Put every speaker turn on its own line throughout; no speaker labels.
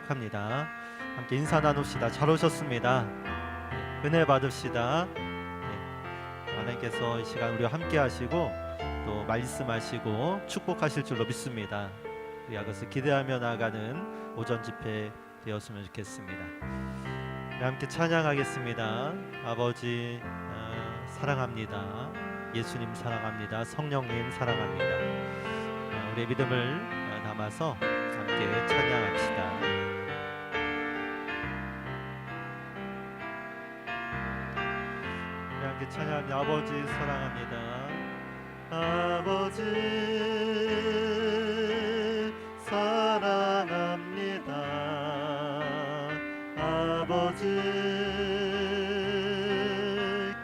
시작합니다. 함께 인사 나눕시다. 잘 오셨습니다. 은혜 받읍시다. 하나님께서 이 시간 우리와 함께 하시고 또 말씀하시고 축복하실 줄로 믿습니다. 우리가 그것을 기대하며 나아가는 오전 집회 되었으면 좋겠습니다. 우리 함께 찬양하겠습니다. 아버지 사랑합니다. 예수님 사랑합니다. 성령님 사랑합니다. 우리의 믿음을 담아서 함께 찬양합시다. 우리 함께 찬양합니다. 아버지 사랑합니다. 아버지 사랑합니다. 아버지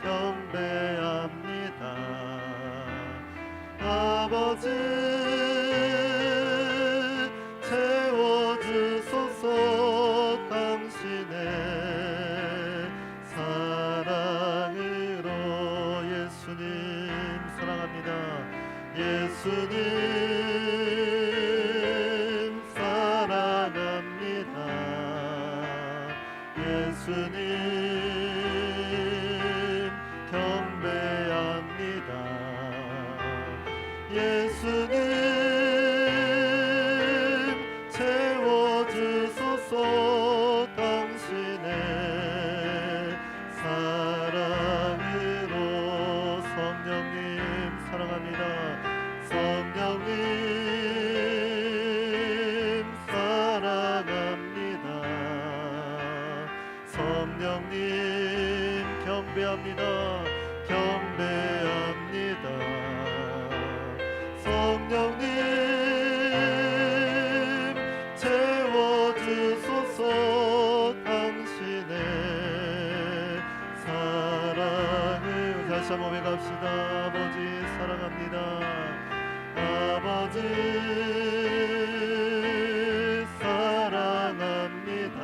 경배합니다. 아버지 채워주소서. 당신의 사랑으로. 예수님 사랑합니다. 예수님 사랑합니다. 예수님 경배합니다. 예수님 채워주소서. 당신의 사랑으로. 성령님 사랑합니다. 성령님 사랑합니다. 성령님 경배합니다. 경배합니다. 성령님 채워주소서. 당신의 사랑을. 다시 한번 외갑시다. 아버지 사랑합니다. 아버지 사랑합니다.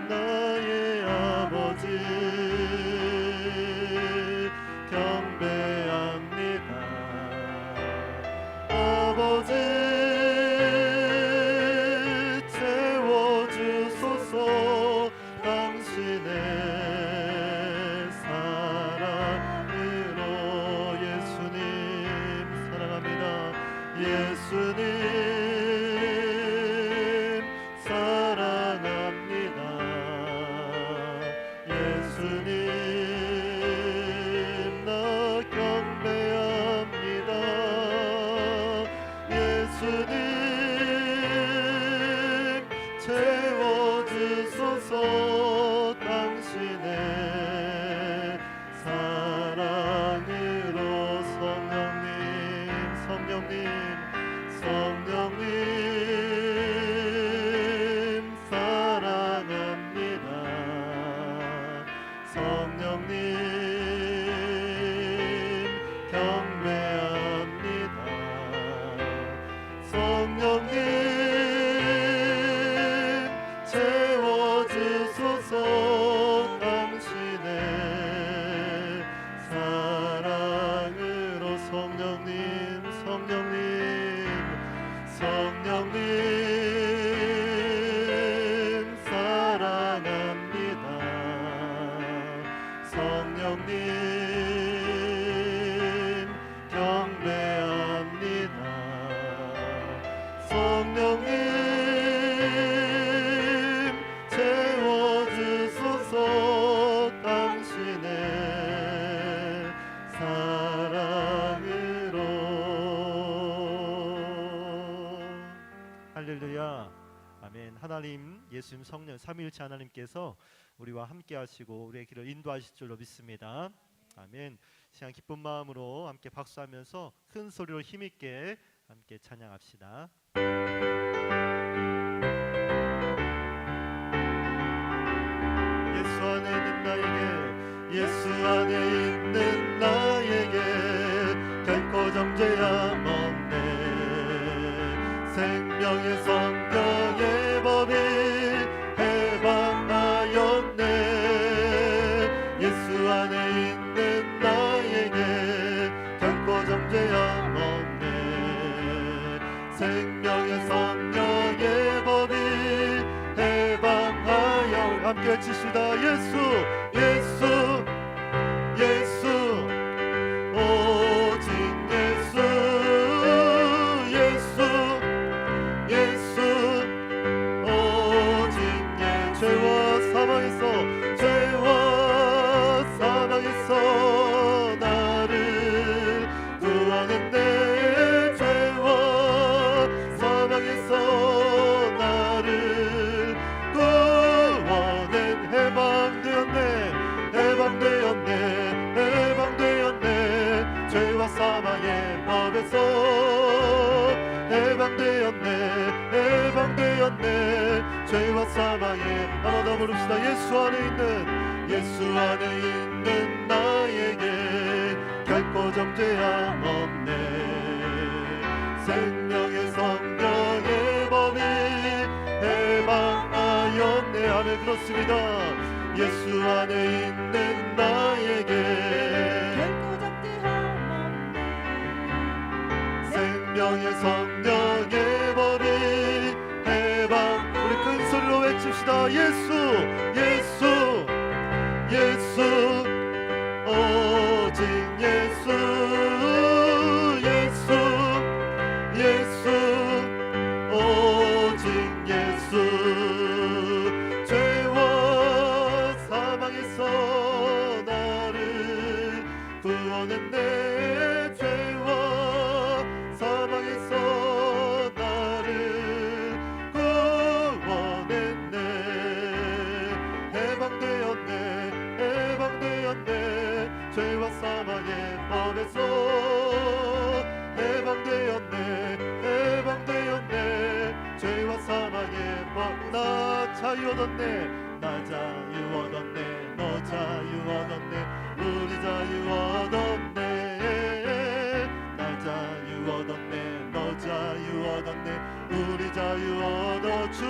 나의 아버지 경배합니다. 아버지 채워주소서. 당신의 사랑으로. 예수님 사랑합니다. 예수님 사랑합니다. 예수님 나 경배합니다. 예수님 채워주소서. 당신의 사랑으로. 성령님 성령님 성령님 사랑합니다. 성령님 경배합니다. 성령님 채워주소서. 당신의 사랑으로. 성령님 성령님 성령님 사랑합니다. 성령님 경배합니다. 성령님 채워주소서. 당신의 사랑으로. 할렐루야. 아멘. 하나님 예수님 성령 삼위일체 하나님께서 우리와 함께 하시고 우리의 길을 인도하실 줄로 믿습니다. 아멘. 시간 기쁜 마음으로 함께 박수하면서 큰 소리로 힘있게 함께 찬양합시다. 예수 안에 있는 나에게. 예수 안에 있는 나에게 결코 정죄함 없네. 생명의 성경의 법이 해방하였네. 예수 안에 있는 나에게 결코 정죄함 없네. 생명의 성령의 법이 함께 외칩시다. 예수 예수 예수 오직 예수 예수 예수 오직 예수 죄와 사망에서 나를 구원했네. 죄와 사망에서 나를 구원한 해방되었네. 해방되었네. 해방되었네. 죄와 사망의 법에서 해방되었네. 해방되었네. 죄와 사망의 하나 더 부릅시다. 예수 안에 있는 나에게 결코 정죄함 없네. 생명의 성령의 법이 해방하였네. 아멘. 그렇습니다. 예수 안에 있는 나에게
결코 정죄함 없네.
생명의 성령의 법이 해방. 우리 큰 소리로 외칩시다. 예수 예수 예수 오직 예수 예수 예수 오직 예수 죄와 사망에서 나를 구원했네. 죄와 사망에서 나를 구원했네. 해방되었네. 해방되었네. 죄와 사망의 법에서 해방되었네. 해방되었네. 죄와 사망의 법. 나 자유 얻었네. 나 자유 얻었네. 너 자유 얻었네. 우리 자유 얻었네. 나 자유 얻었네. 너 자유 얻었네. 우리 자유 얻어. 주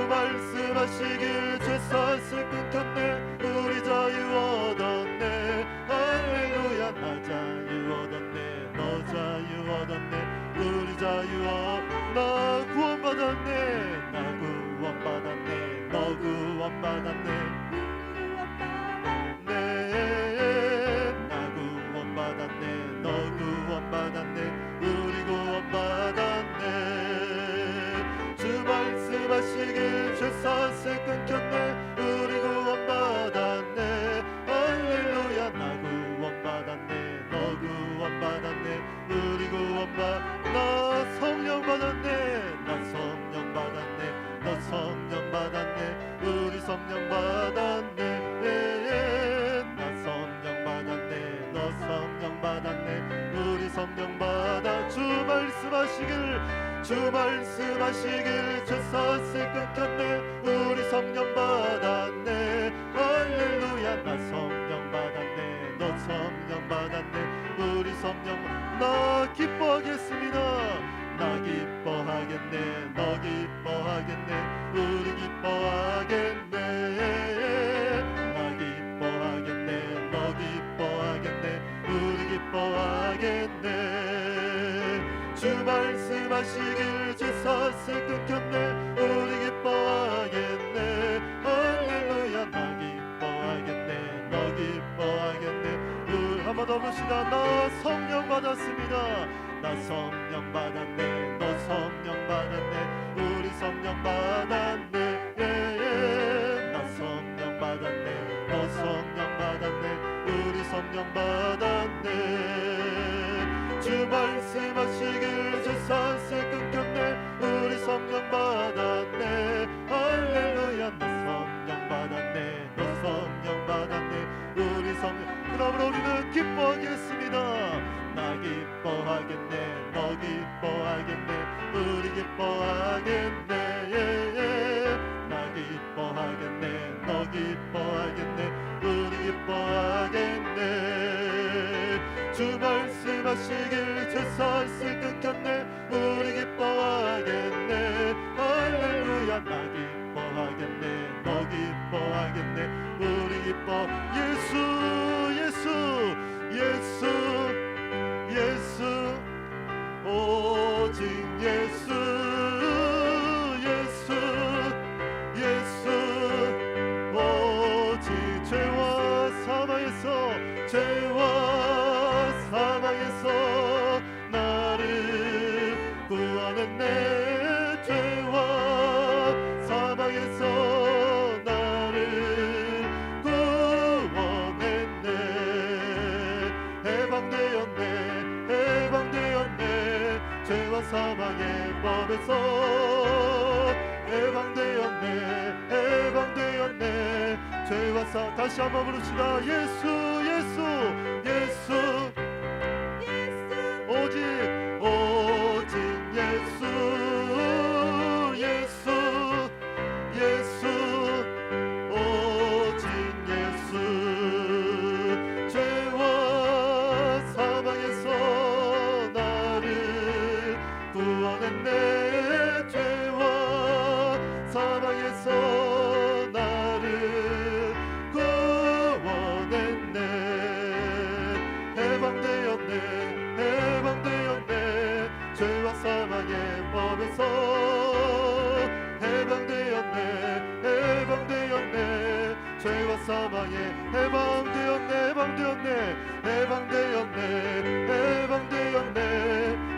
말씀하시길 죄 탓을 끊겼네. 우리 자유 얻었네. 할렐루야. 나 자유 얻었네. 너 자유 얻었네. 우리 자유 나 구원받았네. 나 구원받았네. 너 구원받았네. 나 구원받았네. 너 구원받았네. 우리 구원받았네. 주 말씀하시길 죄 탓을 끊겼네. 우리 구원받았네. 할렐루야. 나 구원받았네. 너 구원받았네. 우리 나 성령 받았네. 나 성령 받았네. 너 성령 받았네. 우리 성령 받았네. 나 성령 받았네. 너 성령 받았네. 우리 성령 받아. 주 말씀하시길 죄 탓을 끊겼네. 우리 성령 받았네. 할렐루야. 나 성령 받았네. 너 성령 받았네. 우리 성령 나 기뻐하겠습니다. 나 기뻐하겠네. 너 기뻐하겠네. 우리 기뻐하겠네. 나 기뻐하겠네. 너 기뻐하겠네. 우리 기뻐하겠네. 주 말씀하시길 죄 탓을 끊겼네. 우리 기뻐하겠네. 할렐루야. 나 기뻐하겠네. 너 기뻐하겠네. 우리 한번 더 봅시다. 나 성령 받았습니다. 나 성령 받았네. 너 성령 받았네. 우리 다시 한번 부릅시다. 예수 예수 예수 오직 오직 예수 예수 예수 오직 예수 죄와 사망에서 나를 구원했네 죄와 사망에서 나를 구원했네 해방되었네 해방되었네 죄와 사망의 법에서 해방되었네 해방되었네 죄와 사망의 해방되었네 해방되었네 해방되었네 해방되었네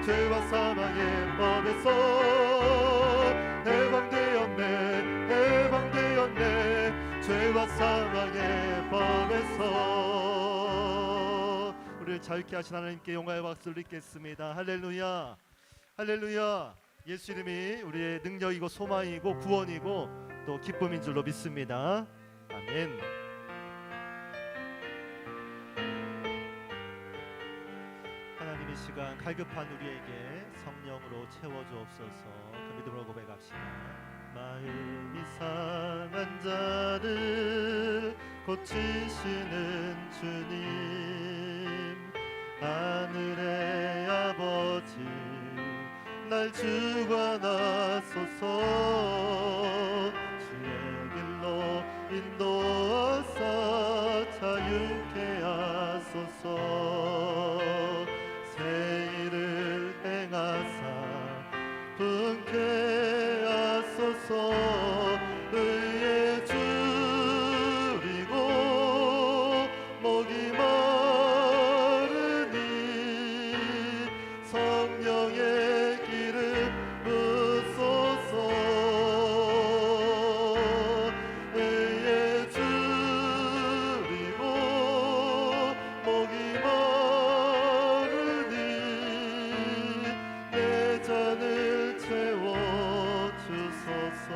죄와 사망의 법에서 해방되었네 해방되었네 죄와 사망의 법에서. 우리를 자유케 하신 하나님께 영광의 박수를 드리겠습니다. 할렐루야 할렐루야. 예수 이름이 우리의 능력이고 소망이고 구원이고 또 기쁨인 줄로 믿습니다. 아멘. 하나님 이 시간 갈급한 우리에게 성령으로 채워주옵소서. 그 믿음으로 고백합시다. 마음이 상한 자를 고치시는 주님 하늘의 아버지 날 주관하소서 주의 길로 인도하사 자유케 하소서 새 일을 행하사 분케 하소서 의에 줄이고 목이 마르니 성령의 기름 부소서 의에 줄이고 목이 마르니 내 잔을 채워 주소서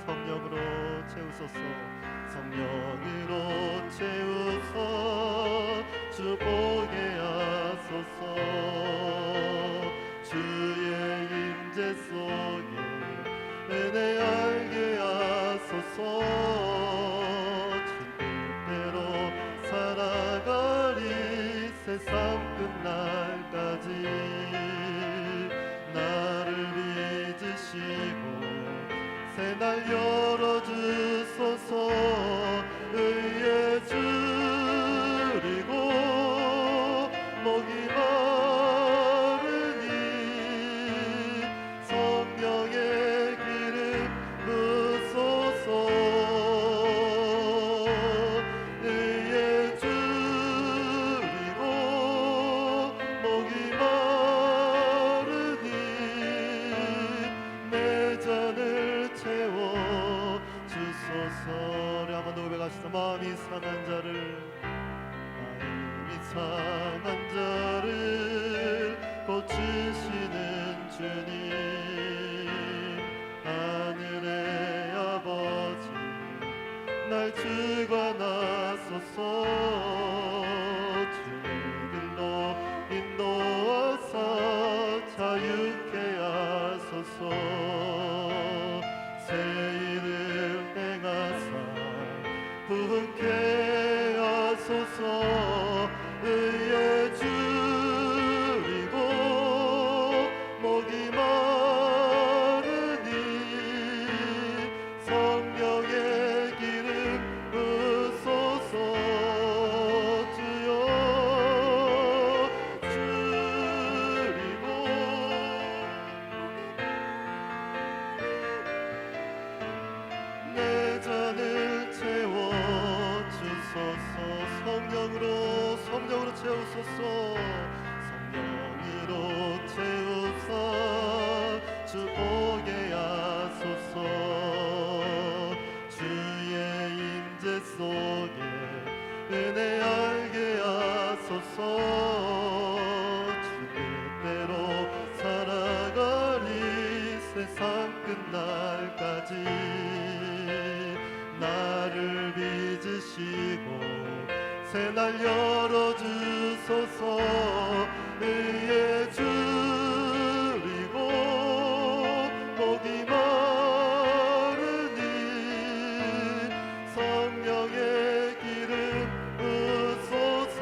성령으로 채우소서 성령으로 채우소 주 보게 하소서 주의 임재 속에 은혜 알게 하소서 주 뜻대로 살아가리 세상 끝날까지 나를 빚으시고 새 날 열어주소서 의에 줄이고 목이 마르니 성령의 기름 부소서 의에 줄이고 목이 마르니 내 잔을 채워 주소서. 우리 한번 더 고백합시다. 마음이 상한 자를 고치시는 주님 하늘의 아버지 날 주관하소서 주의 길로 인도하사 자유케 하소서 새 일을 행하사 부흥케 하소서 의에 줄이고 목이 마르니 성령의 기름 부소서 주여 줄이고 내 잔을 채워 주소서 성령으로 채우소서 성령으로 채우사 주 보게 하소서 주의 임재 속에 은혜 알게 하소서 주 뜻대로 살아가리 세상 끝날까지 나를 빚으시고 새날 열어주소서. 의에 줄이고 목이 마르니 성령의 기름 부으소서.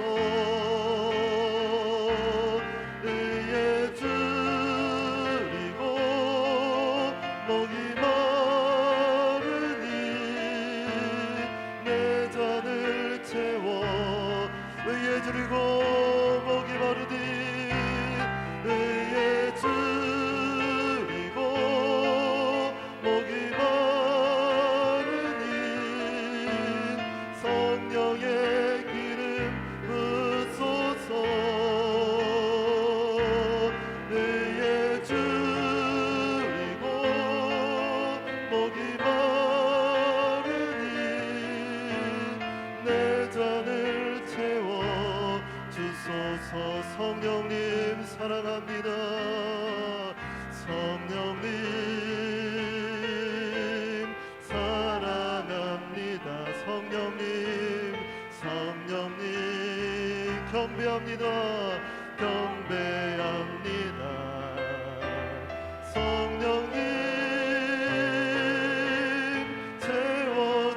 의에 줄이고 목이 마르니 내 잔을 채워. 의에 줄이고 목이 마르니 의에 줄이고 목이 마르니 성령의 기름 부으소서. 의에 줄이고 목이 마르니 내 잔을 채워 주소서. 성령님 사랑합니다. 성령님 사랑합니다. 성령님 성령님 경배합니다. 경배합니다. 성령님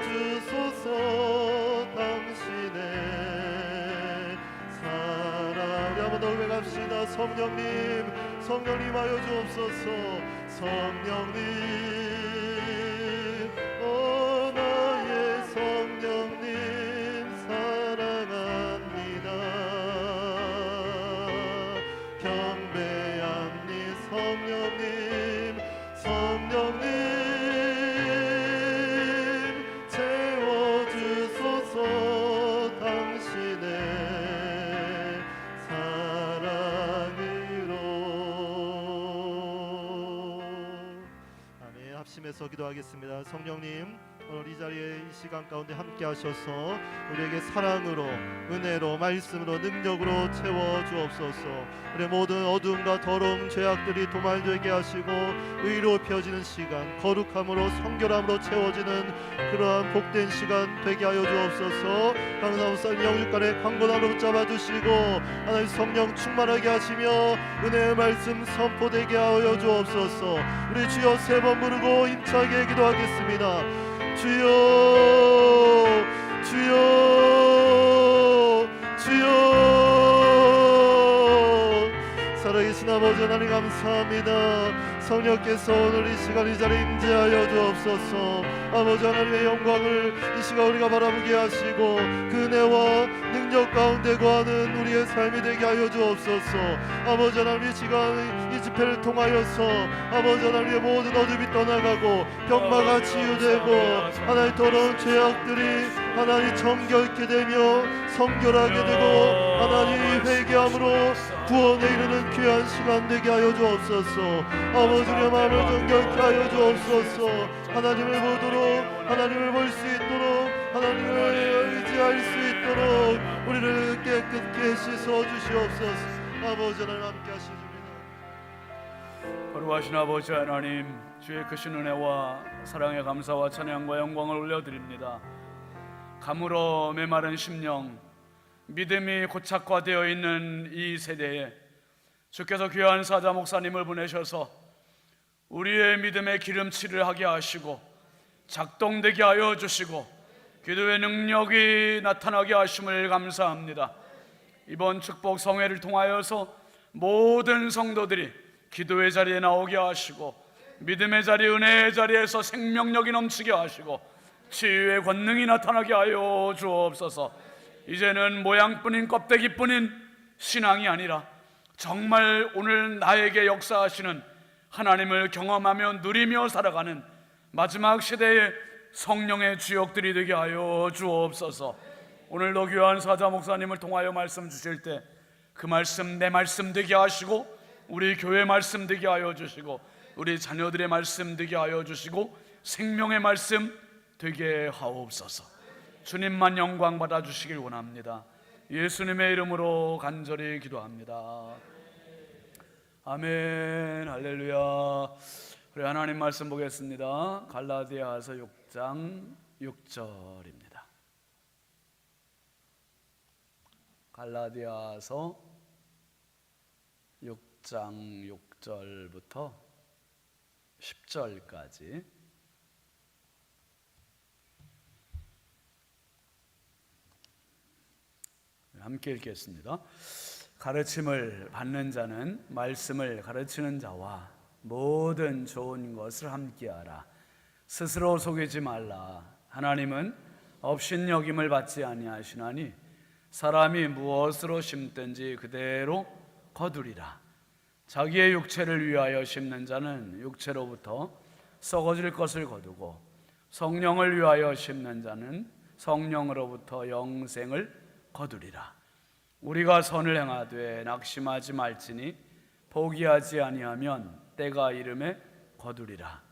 채워주소서. 당신의 사랑. 우리 한번 더 고백합시다. 성령님 성령님 하여 주옵소서. 성령님 오 나의 성령님 사랑합니다. 경배합니. 성령님 성령님 채워주소서. 당신의 사랑으로. 아멘. 합심해서 기도하겠습니다. 성령님 오늘 이 자리에 이 시간 가운데 함께 하셔서 우리에게 사랑으로 은혜로 말씀으로 능력으로 채워 주옵소서. 우리 모든 어두움과 더러움 죄악들이 도말되게 하시고 의로 펴지는 시간, 거룩함으로 성결함으로 채워지는 그러한 복된 시간 되게 하여 주옵소서. 강사우선 영육간의 강건함으로 붙잡아 주시고 하나님 성령 충만하게 하시며 은혜의 말씀 선포되게 하여 주옵소서. 우리 주여 세 번 부르고 힘차게 기도하겠습니다. 주여 주여 주여. 살아계신 아버지 하나님 감사합니다. 성령께서 오늘 이 시간 이 자리에 임재하여 주옵소서. 아버지 하나님의 영광을 이 시간 우리가 바라보게 하시고 그 은혜와 능력 가운데 거하는 우리의 삶이 되게 하여 주옵소서. 아버지 하나님 이 시간 이 집회를 통하여서 아버지 하나님의 모든 어둠이 떠나가고 병마가 치유되고 하나님 더러운 죄악들이 하나님 정결케 되며 성결하게 되고 하나님 회개함으로 구원에 이르는 귀한 시간 되게 하여 주옵소서. 아버지의 마음을 정결케 하여 주옵소서. 하나님을 보도록 하나님을 볼 수 있도록 하나님을 의지할 수 있도록 우리를 깨끗게 씻어 주시옵소서. 아버지 하나님 함께 하시옵소서.
거룩하신 아버지 하나님, 주의 크신 은혜와 사랑의 감사와 찬양과 영광을 올려드립니다. 가물어 메마른 심령, 믿음이 고착화되어 있는 이 세대에 주께서 귀한 사자 목사님을 보내셔서 우리의 믿음의 기름칠을 하게 하시고 작동되게 하여 주시고 기도의 능력이 나타나게 하심을 감사합니다. 이번 축복 성회를 통하여서 모든 성도들이 기도의 자리에 나오게 하시고 믿음의 자리, 은혜의 자리에서 생명력이 넘치게 하시고 치유의 권능이 나타나게 하여 주옵소서. 이제는 모양뿐인 껍데기뿐인 신앙이 아니라 정말 오늘 나에게 역사하시는 하나님을 경험하며 누리며 살아가는 마지막 시대의 성령의 주역들이 되게 하여 주옵소서. 오늘도 귀한 사자 목사님을 통하여 말씀 주실 때 그 말씀 내 말씀 되게 하시고 우리 교회 말씀 되게 하여 주시고 우리 자녀들의 말씀 되게 하여 주시고 생명의 말씀 되게 하옵소서. 주님만 영광 받아 주시길 원합니다. 예수님의 이름으로 간절히 기도합니다. 아멘. 할렐루야. 우리 하나님 말씀 보겠습니다. 갈라디아서 6장 6절입니다. 갈라디아서 6장 6절부터 10절까지 함께 읽겠습니다. 가르침을 받는 자는 말씀을 가르치는 자와 모든 좋은 것을 함께하라. 스스로 속이지 말라. 하나님은 업신여김을 받지 아니하시나니 사람이 무엇으로 심든지 그대로 거두리라. 자기의 육체를 위하여 심는 자는 육체로부터 썩어질 것을 거두고 성령을 위하여 심는 자는 성령으로부터 영생을 거두리라. 우리가 선을 행하되 낙심하지 말지니 포기하지 아니하면 때가 이름에 거두리라.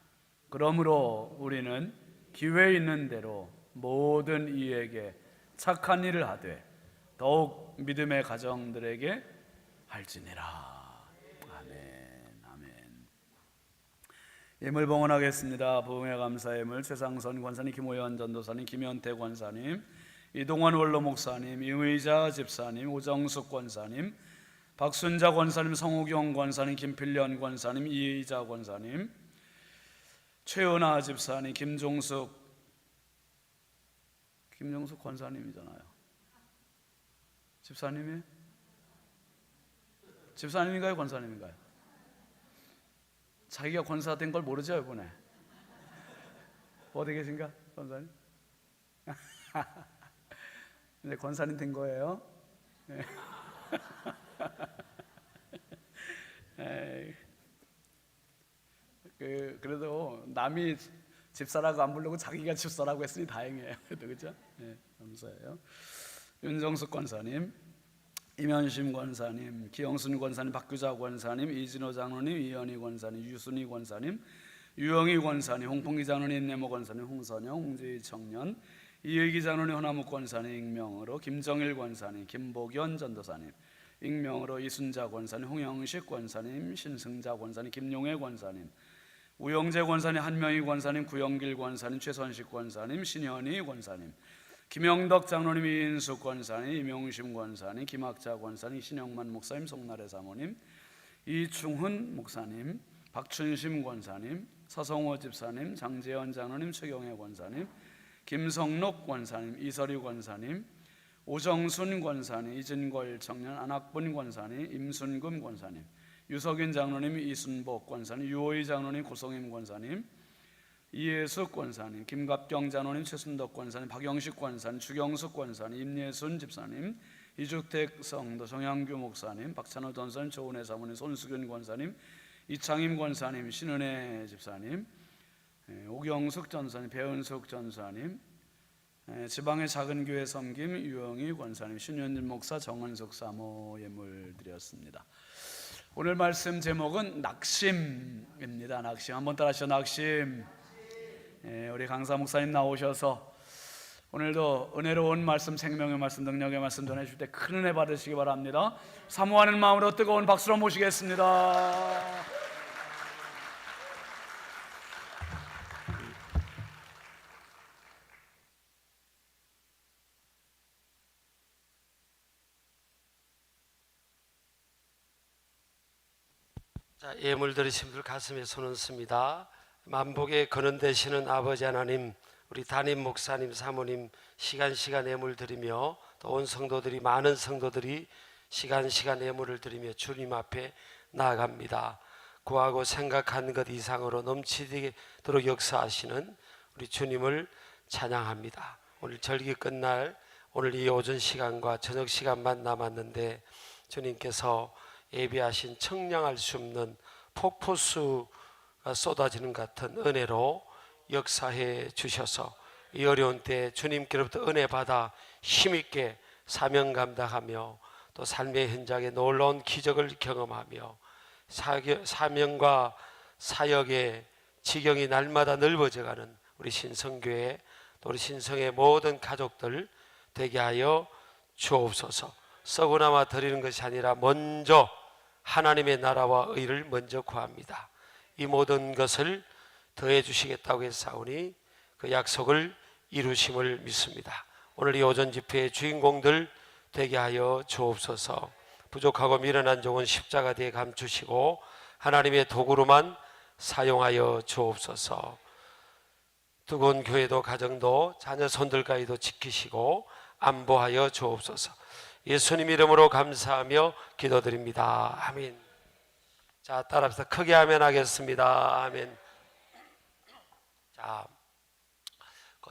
그러므로 우리는 기회 있는 대로 모든 이에게 착한 일을 하되 더욱 믿음의 가정들에게 할지니라. 예물 봉헌하겠습니다. 부흥의 감사 예물 최상선 권사님, 김호연 전도사님, 김현태 권사님, 이동원 원로 목사님, 이의자 집사님, 오정숙 권사님, 박순자 권사님, 성우경 권사님, 김필련 권사님, 이의자 권사님, 최은아 집사님, 김종숙 권사님이잖아요. 집사님인가요? 권사님인가요? 자기가 권사 된 걸 모르죠, 이번에? 어디 계신가, 권사님? 네, 권사님 된 거예요. 그래도 남이 집사라고 안 부르고 자기가 집사라고 했으니 다행이에요. 그렇죠? 네, 감사해요. 윤정숙 권사님, 임현심 권사님, 기영순 권사님, 박규자 권사님, 이진호 장로님, 이현희 권사님, 유순희 권사님, 유영희 권사님, 홍풍기 장로님, 내모 권사님, 홍선영, 홍재희 청년, 이의기 장로님, 허나무 권사님 익명으로, 김정일 권사님, 김복연 전도사님 익명으로, 이순자 권사님, 홍영식 권사님, 신승자 권사님, 김용혜 권사님, 우영재 권사님, 한명희 권사님, 구영길 권사님, 최선식 권사님, 신현희 권사님, 김영덕 장로님, 이인숙 권사님, 이명심 권사님, 김학자 권사님, 신영만 목사님, 송나래 사모님, 이충훈 목사님, 박춘심 권사님, 서성호 집사님, 장재현 장로님, 최경혜 권사님, 김성록 권사님, 이설희 권사님, 오정순 권사님, 이진걸 청년, 안학분 권사님, 임순금 권사님, 유석인 장로님, 이순복 권사님, 유호희 장로님, 고성임 권사님, 이예숙 권사님, 김갑경 장로님, 최순덕 권사님, 박영식 권사님, 주경숙 권사님, 임예순 집사님, 이주택 성도 정양규 목사님, 박찬호 전사님, 조은혜 사모님, 손수균 권사님, 이창임 권사님, 신은혜 집사님, 오경숙 전사님, 배은숙 전사님, 지방의 작은 교회 섬김 유영희 권사님, 신현진 목사, 정은숙 사모 예물 드렸습니다. 오늘 말씀 제목은 낙심입니다. 낙심. 한번 따라하시죠. 낙심. 우리 강사 목사님 나오셔서 오늘도 은혜로운 말씀, 생명의 말씀, 능력의 말씀 전해주실 때 큰 은혜 받으시기 바랍니다. 사모하는 마음으로 뜨거운 박수로 모시겠습니다.
자, 예물 드리신 분들 가슴에 손 얹습니다. 만복에 근원 되시는 아버지 하나님, 우리 담임 목사님, 사모님 시간 예물 드리며 또 온 성도들이, 많은 성도들이 시간 예물을 드리며 주님 앞에 나아갑니다. 구하고 생각한 것 이상으로 넘치도록 역사하시는 우리 주님을 찬양합니다. 오늘 절기 끝날 오늘 이 오전 시간과 저녁 시간만 남았는데 주님께서 예비하신 청량할 수 없는 폭포수가 쏟아지는 같은 은혜로 역사해 주셔서 이 어려운 때 주님께로부터 은혜 받아 힘있게 사명 감당하며 또 삶의 현장에 놀라운 기적을 경험하며 사명과 사역의 지경이 날마다 넓어져가는 우리 신성교회, 또 우리 신성의 모든 가족들 되게 하여 주옵소서. 썩어나마 드리는 것이 아니라 먼저 하나님의 나라와 의를 먼저 구합니다. 이 모든 것을 더해 주시겠다고 했사오니 그 약속을 이루심을 믿습니다. 오늘 이 오전 집회의 주인공들 되게 하여 주옵소서. 부족하고 미련한 종은 십자가 뒤에 감추시고 하나님의 도구로만 사용하여 주옵소서. 두고온 교회도 가정도 자녀 손들까지도 지키시고 안보하여 주옵소서. 예수님 이름으로 감사하며 기도드립니다. 아멘. 자, 따라합시다. 크게 아멘 하겠습니다. 아멘. 자,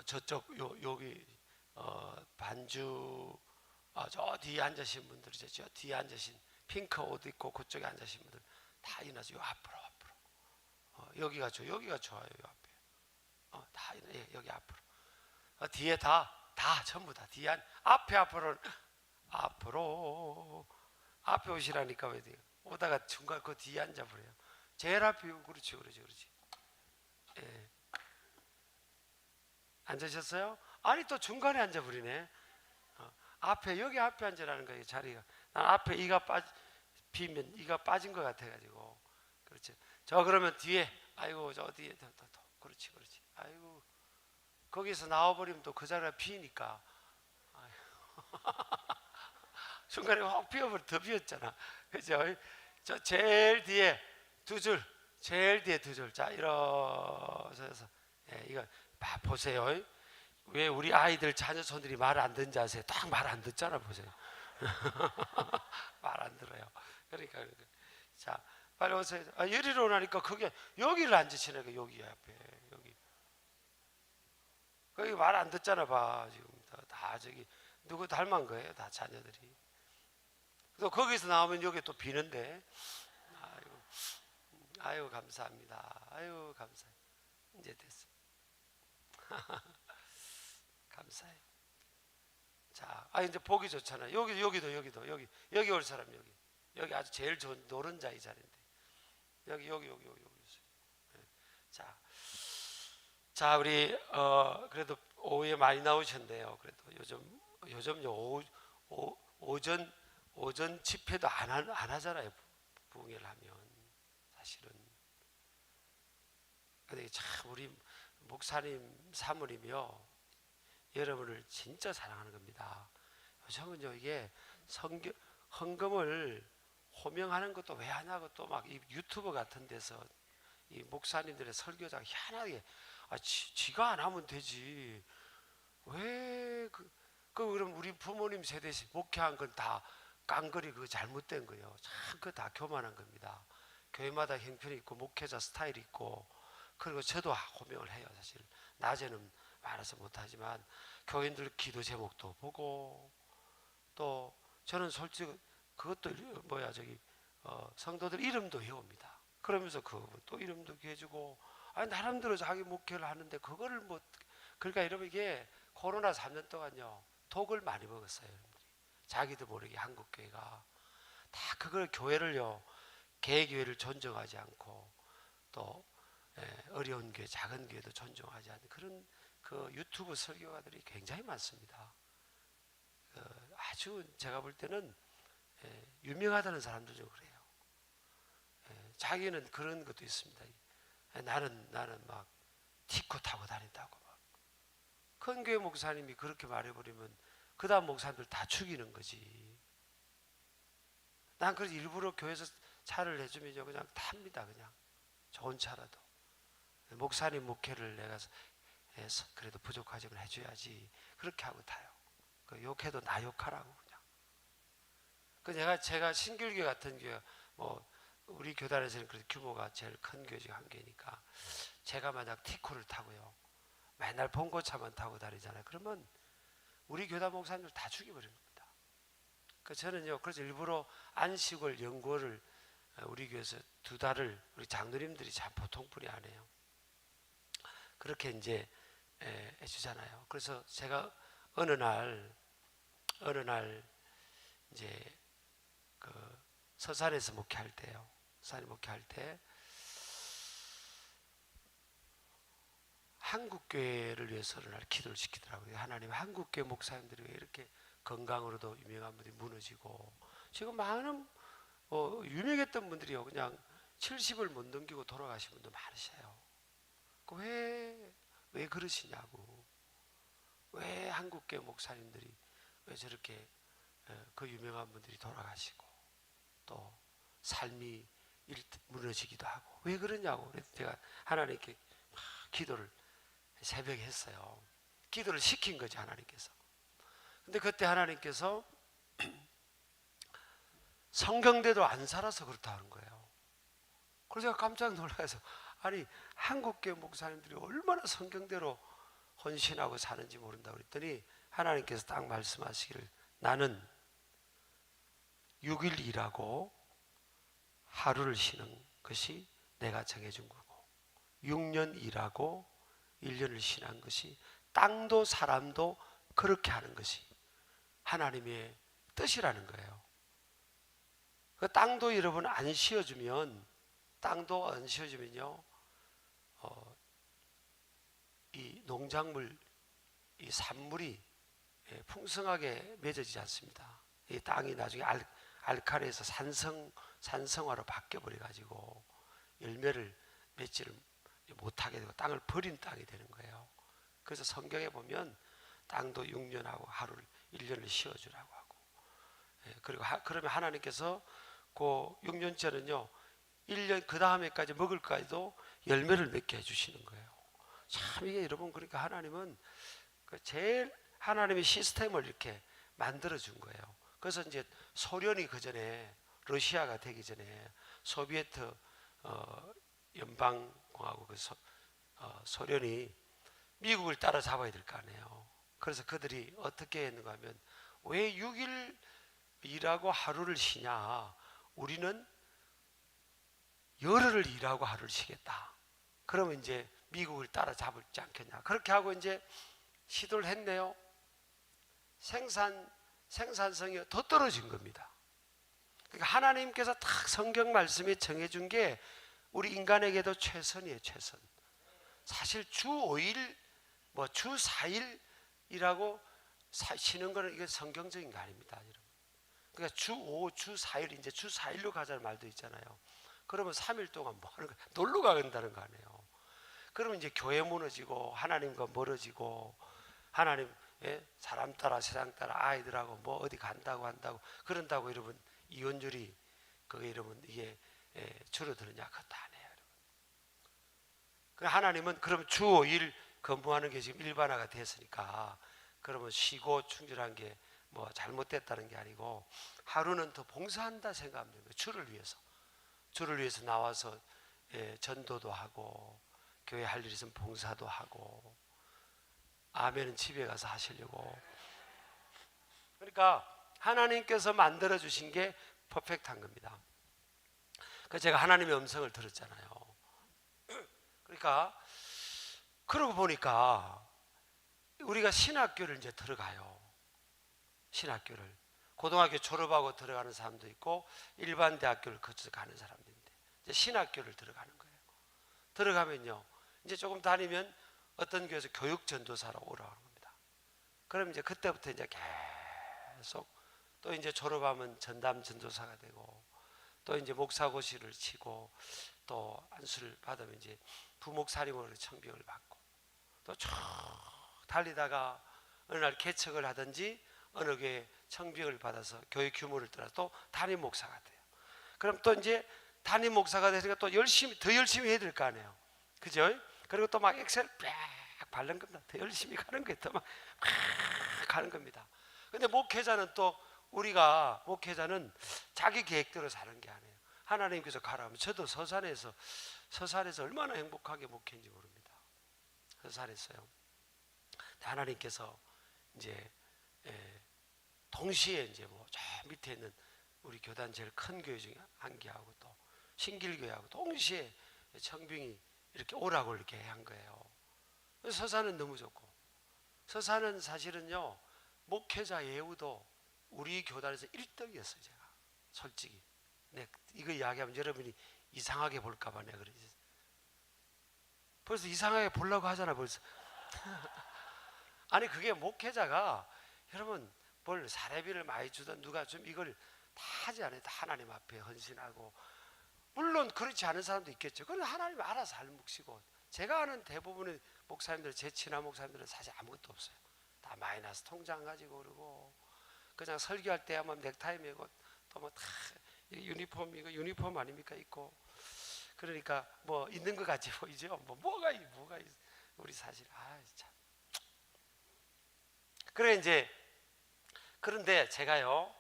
저쪽 여기 반주 저 뒤에 앉으신 분들이죠. 저 뒤에 앉으신 핑크 옷 입고 그쪽에 앉으신 분들 다 일어나서 요 앞으로 여기가 좋아요. 요 앞에 다 예, 여기 앞으로 뒤에 다 전부 다 뒤에 앞으로 앞에 오시라니까 왜 돼요? 오다가 중간 그 뒤에 앉아버려요. 제일 앞에 그렇지. 예. 앉으셨어요? 아니 또 중간에 앉아버리네. 앞에 여기 앞에 앉으라는 거예요. 자리가 난 앞에 비면 이가 빠진 것 같아가지고 그렇죠. 저 그러면 뒤에 아이고 저 뒤에 더 그렇지. 아이고 거기서 나와버리면 또 그 자리가 비니까 중간에 확 비어버려 더 비었잖아. 그죠? 저 제일 뒤에 두 줄. 자 일어서서 예, 이거 보세요. 왜 우리 아이들 자녀 손들이 말 안 듣는지 아세요? 딱 말 안 듣잖아. 보세요. 말 안 들어요. 그러니까 자 빨리 오세요. 여기로 오라니까 그게 여기를 앉으시네. 여기 앞에 거기 말 안 듣잖아. 봐 지금 다 저기 누구 닮은 거예요? 다 자녀들이. 또 거기서 나오면 여기 또 비는데. 아이고 감사합니다. 아이고 감사해. 이제 됐어. 감사해. 자, 이제 보기 좋잖아. 여기도 여기 올 사람 여기 아주 제일 좋은 노른자 이 자리인데 여기 네. 자 우리 그래도 오후에 많이 나오셨네요. 그래도 요즘 오전 집회도 안 하잖아요. 부흥회를 하면 사실은. 근데 참 우리 목사님 사모님이요 여러분을 진짜 사랑하는 겁니다. 요즘은요 이게 헌금을 호명하는 것도 왜 하냐고 또 막 유튜브 같은 데서 이 목사님들의 설교자가 희한하게 지가 안 하면 되지 왜 그럼 우리 부모님 세대시 목회한 건 다 깡거리 그거 잘못된 거예요. 참 그거 다 교만한 겁니다. 교회마다 형편이 있고 목회자 스타일이 있고 그리고 저도 호명을 해요. 사실 낮에는 말해서 못하지만 교인들 기도 제목도 보고 또 저는 솔직히 그것도 성도들 이름도 외웁니다. 그러면서 또 이름도 해주고 나름대로 자기 목회를 하는데 그거를 그러니까 여러분 이게 코로나 3년 동안요 독을 많이 먹었어요. 여러분들이. 자기도 모르게 한국교회가 다 그걸 교회를요 개교회를 존중하지 않고 또 어려운 교회 작은 교회도 존중하지 않는 그런 그 유튜브 설교가들이 굉장히 많습니다. 아주 제가 볼 때는 유명하다는 사람들 좀 그래요. 자기는 그런 것도 있습니다. 나는 막 티코 타고 다닌다고 막. 큰 교회 목사님이 그렇게 말해버리면 그 다음 목사님들 다 죽이는 거지. 난 그래서 일부러 교회에서 차를 내주면 그냥 탑니다. 그냥 좋은 차라도 목사님 목회를 내가 해서 그래도 부족하지만 해줘야지 그렇게 하고 타요. 그 욕해도 나 욕하라고 그냥. 제가 신길교 같은 교회 우리 교단에서는 그래도 규모가 제일 큰 교회 중 한 개니까 제가 만약 티코를 타고요 맨날 봉고차만 타고 다니잖아요. 그러면 우리 교단 목사님들 다 죽여버리는 겁니다. 저는요 그래서 일부러 안식월 연구를 우리 교회에서 2달을 우리 장로님들이 참 보통 분이 안 해요. 그렇게 이제 해주잖아요. 그래서 제가 어느 날 이제 그 서산에서 목회할 때요. 서산에 목회할 때 한국교회를 위해서 어느 날 기도를 시키더라고요. 하나님 한국교회 목사님들이 왜 이렇게 건강으로도 유명한 분들이 무너지고 지금 많은 유명했던 분들이요 그냥 70을 못 넘기고 돌아가신 분도 많으셔요. 왜 그러시냐고. 왜 한국교회 목사님들이 왜 저렇게 그 유명한 분들이 돌아가시고 또 삶이 무너지기도 하고 왜 그러냐고 그래서 제가 하나님께 막 기도를 새벽에 했어요. 기도를 시킨 거지 하나님께서. 근데 그때 하나님께서 성경대로 안 살아서 그렇다는 거예요. 그래서 제가 깜짝 놀라서 아니 한국교회 목사님들이 얼마나 성경대로 헌신하고 사는지 모른다고 그랬더니 하나님께서 딱 말씀하시기를 나는 6일 일하고 하루를 쉬는 것이 내가 정해준 거고 6년 일하고 1년을 쉬는 것이 땅도 사람도 그렇게 하는 것이 하나님의 뜻이라는 거예요. 그 땅도 여러분 안 쉬어주면 땅도 안 쉬어주면요 이 농작물 이 산물이 풍성하게 맺어지지 않습니다. 이 땅이 나중에 알칼리에서 산성화로 바뀌어버려 가지고 열매를 맺지를 못하게 되고 땅을 버린 땅이 되는 거예요. 그래서 성경에 보면 땅도 6년하고 하루를 1년을 쉬어주라고 하고 그리고 그러면 하나님께서 그 6년째는요 1년 그 다음에까지 먹을 까지도 열매를 맺게 해주시는 거예요. 참 이게 여러분 그러니까 하나님은 제일 하나님의 시스템을 이렇게 만들어 준 거예요. 그래서 이제 소련이 그 전에 러시아가 되기 전에 소비에트 연방공화국 소련이 미국을 따라잡아야 될 거 아니에요. 그래서 그들이 어떻게 했는가 하면 왜 6일 일하고 하루를 쉬냐 우리는 열흘을 일하고 하루를 쉬겠다. 그러면 이제 미국을 따라잡을지 않겠냐 그렇게 하고 이제 시도를 했네요. 생산성이 더 떨어진 겁니다. 그러니까 하나님께서 딱 성경 말씀에 정해준 게 우리 인간에게도 최선이에요. 최선. 사실 주 5일 주 4일 일하고 쉬는 거는 이게 성경적인 거 아닙니다, 여러분. 그러니까 주 5, 주 4일 이제 주 4일로 가자는 말도 있잖아요. 그러면 3일 동안 뭐 하는 거야? 놀러 가간다는 거 아니에요. 그러면 이제 교회 무너지고 하나님과 멀어지고 하나님 사람 따라 세상 따라 아이들하고 뭐 어디 간다고 한다고 그런다고 여러분 이혼율이 그게 여러분 이게 줄어드느냐 그것도 아니에요, 여러분. 하나님은 그럼 주 5일 근무하는 게 지금 일반화가 됐으니까 그러면 쉬고 충실한 게 뭐 잘못됐다는 게 아니고 하루는 더 봉사한다 생각하면 됩니다. 주를 위해서 나와서 전도도 하고 교회 할 일 있으면 봉사도 하고 아멘은 집에 가서 하시려고. 그러니까 하나님께서 만들어 주신 게 퍼펙트한 겁니다. 그래서 제가 하나님의 음성을 들었잖아요. 그러니까 그러고 보니까 우리가 신학교를 이제 들어가요. 신학교를 고등학교 졸업하고 들어가는 사람도 있고 일반 대학교를 거쳐서 가는 사람도 있는데 이제 신학교를 들어가는 거예요. 들어가면요 이제 조금 다니면 어떤 교회에서 교육 전도사로 오라고 하는 겁니다. 그럼 이제 그때부터 이제 계속 또 이제 졸업하면 전담 전도사가 되고 또 이제 목사고시를 치고 또 안수를 받으면 이제 부목사님으로 청빙을 받고 또 쭉 달리다가 어느 날 개척을 하든지 어느 교회 청빙을 받아서 교회 규모를 따라서 또 담임 목사가 돼요. 그럼 또 이제 담임 목사가 되니까 또 더 열심히 해야 될 거 아니에요. 그죠? 그리고 또 막 엑셀 쫙 바른 겁니다. 더 열심히 가는 거예요. 더 막 가는 겁니다. 근데 목회자는 또 우리가 목회자는 자기 계획대로 사는 게 아니에요. 하나님께서 가라 하면 저도 서산에서 얼마나 행복하게 목회인지 모릅니다. 서산에서요. 하나님께서 이제 동시에 이제 뭐 저 밑에 있는 우리 교단 제일 큰 교회 중에 한 개하고 또 신길교회하고 동시에 청빙이 이렇게 오라고 이렇게 한 거예요. 서산은 너무 좋고 서산은 사실은요 목회자 예우도 우리 교단에서 1등이었어요. 제가 솔직히 이거 이야기하면 여러분이 이상하게 볼까봐 내가 그러지. 벌써 이상하게 보려고 하잖아 벌써. 아니 그게 목회자가 여러분 뭘 사례비를 많이 주던 누가 좀 이걸 다 하지 않아요. 다 하나님 앞에 헌신하고 물론 그렇지 않은 사람도 있겠죠. 그건 하나님 알아서 할 몫이고 제가 아는 대부분의 목사님들 제 친한 목사님들은 사실 아무것도 없어요. 다 마이너스 통장 가지고 그러고 그냥 설교할 때 하면 넥타이 메고 또 뭐 다 유니폼 이거 유니폼 아닙니까 입고 그러니까 뭐 있는 것 같이 보이죠. 뭐가 우리 사실 참. 그래 이제 그런데 제가요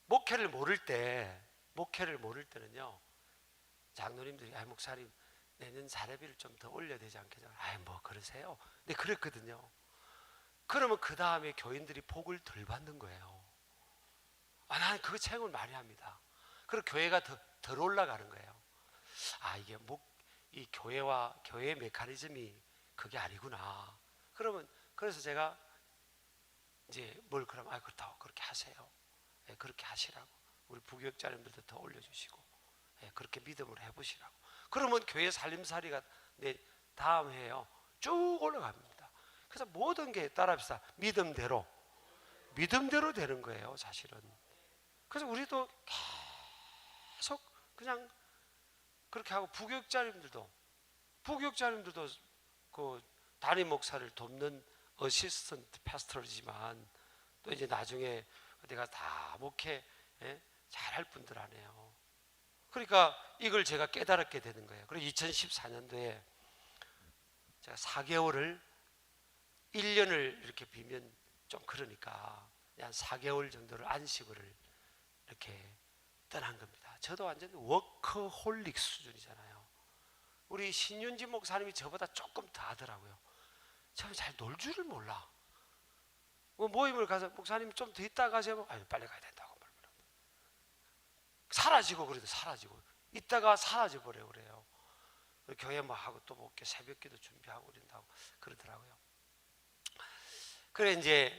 목회를 모를 때는요 장로님들이 목사님 내년 사례비를 좀 더 올려야 되지 않겠냐? 뭐 그러세요. 근데 그랬거든요. 그러면 그 다음에 교인들이 복을 덜 받는 거예요. 나는 그거 체험을 많이 합니다. 그리고 교회가 덜 올라가는 거예요. 이게 이 교회와 교회의 메커니즘이 그게 아니구나. 그래서 제가 이제 그러면 그렇다고 그렇게 하세요. 그렇게 하시라고. 우리 부교육자님들도 더 올려주시고 그렇게 믿음으로 해보시라고. 그러면 교회 살림살이가 내 다음 해요 쭉 올라갑니다. 그래서 모든 게 따라합시다. 믿음대로 되는 거예요 사실은. 그래서 우리도 계속 그냥 그렇게 하고 부교육자님들도 그 담임 목사를 돕는 어시스턴트 패스터지만 또 이제 나중에 내가 다 목회 잘할 분들 아니에요. 그러니까 이걸 제가 깨달았게 되는 거예요. 그리고 2014년도에 제가 4개월을 1년을 이렇게 비면 좀 그러니까 한 4개월 정도를 안식을 이렇게 떠난 겁니다. 저도 완전 워커홀릭 수준이잖아요. 우리 신윤지 목사님이 저보다 조금 더 하더라고요. 저는 잘 놀 줄을 몰라. 모임을 가서 목사님 좀 더 있다 가세요. 빨리 가야 된다고. 사라지고 그래도 사라지고 있다가 사라져 버려 그래요. 교회 하고 또 목회 새벽기도 준비하고 그런다고 그러더라고요. 그래 이제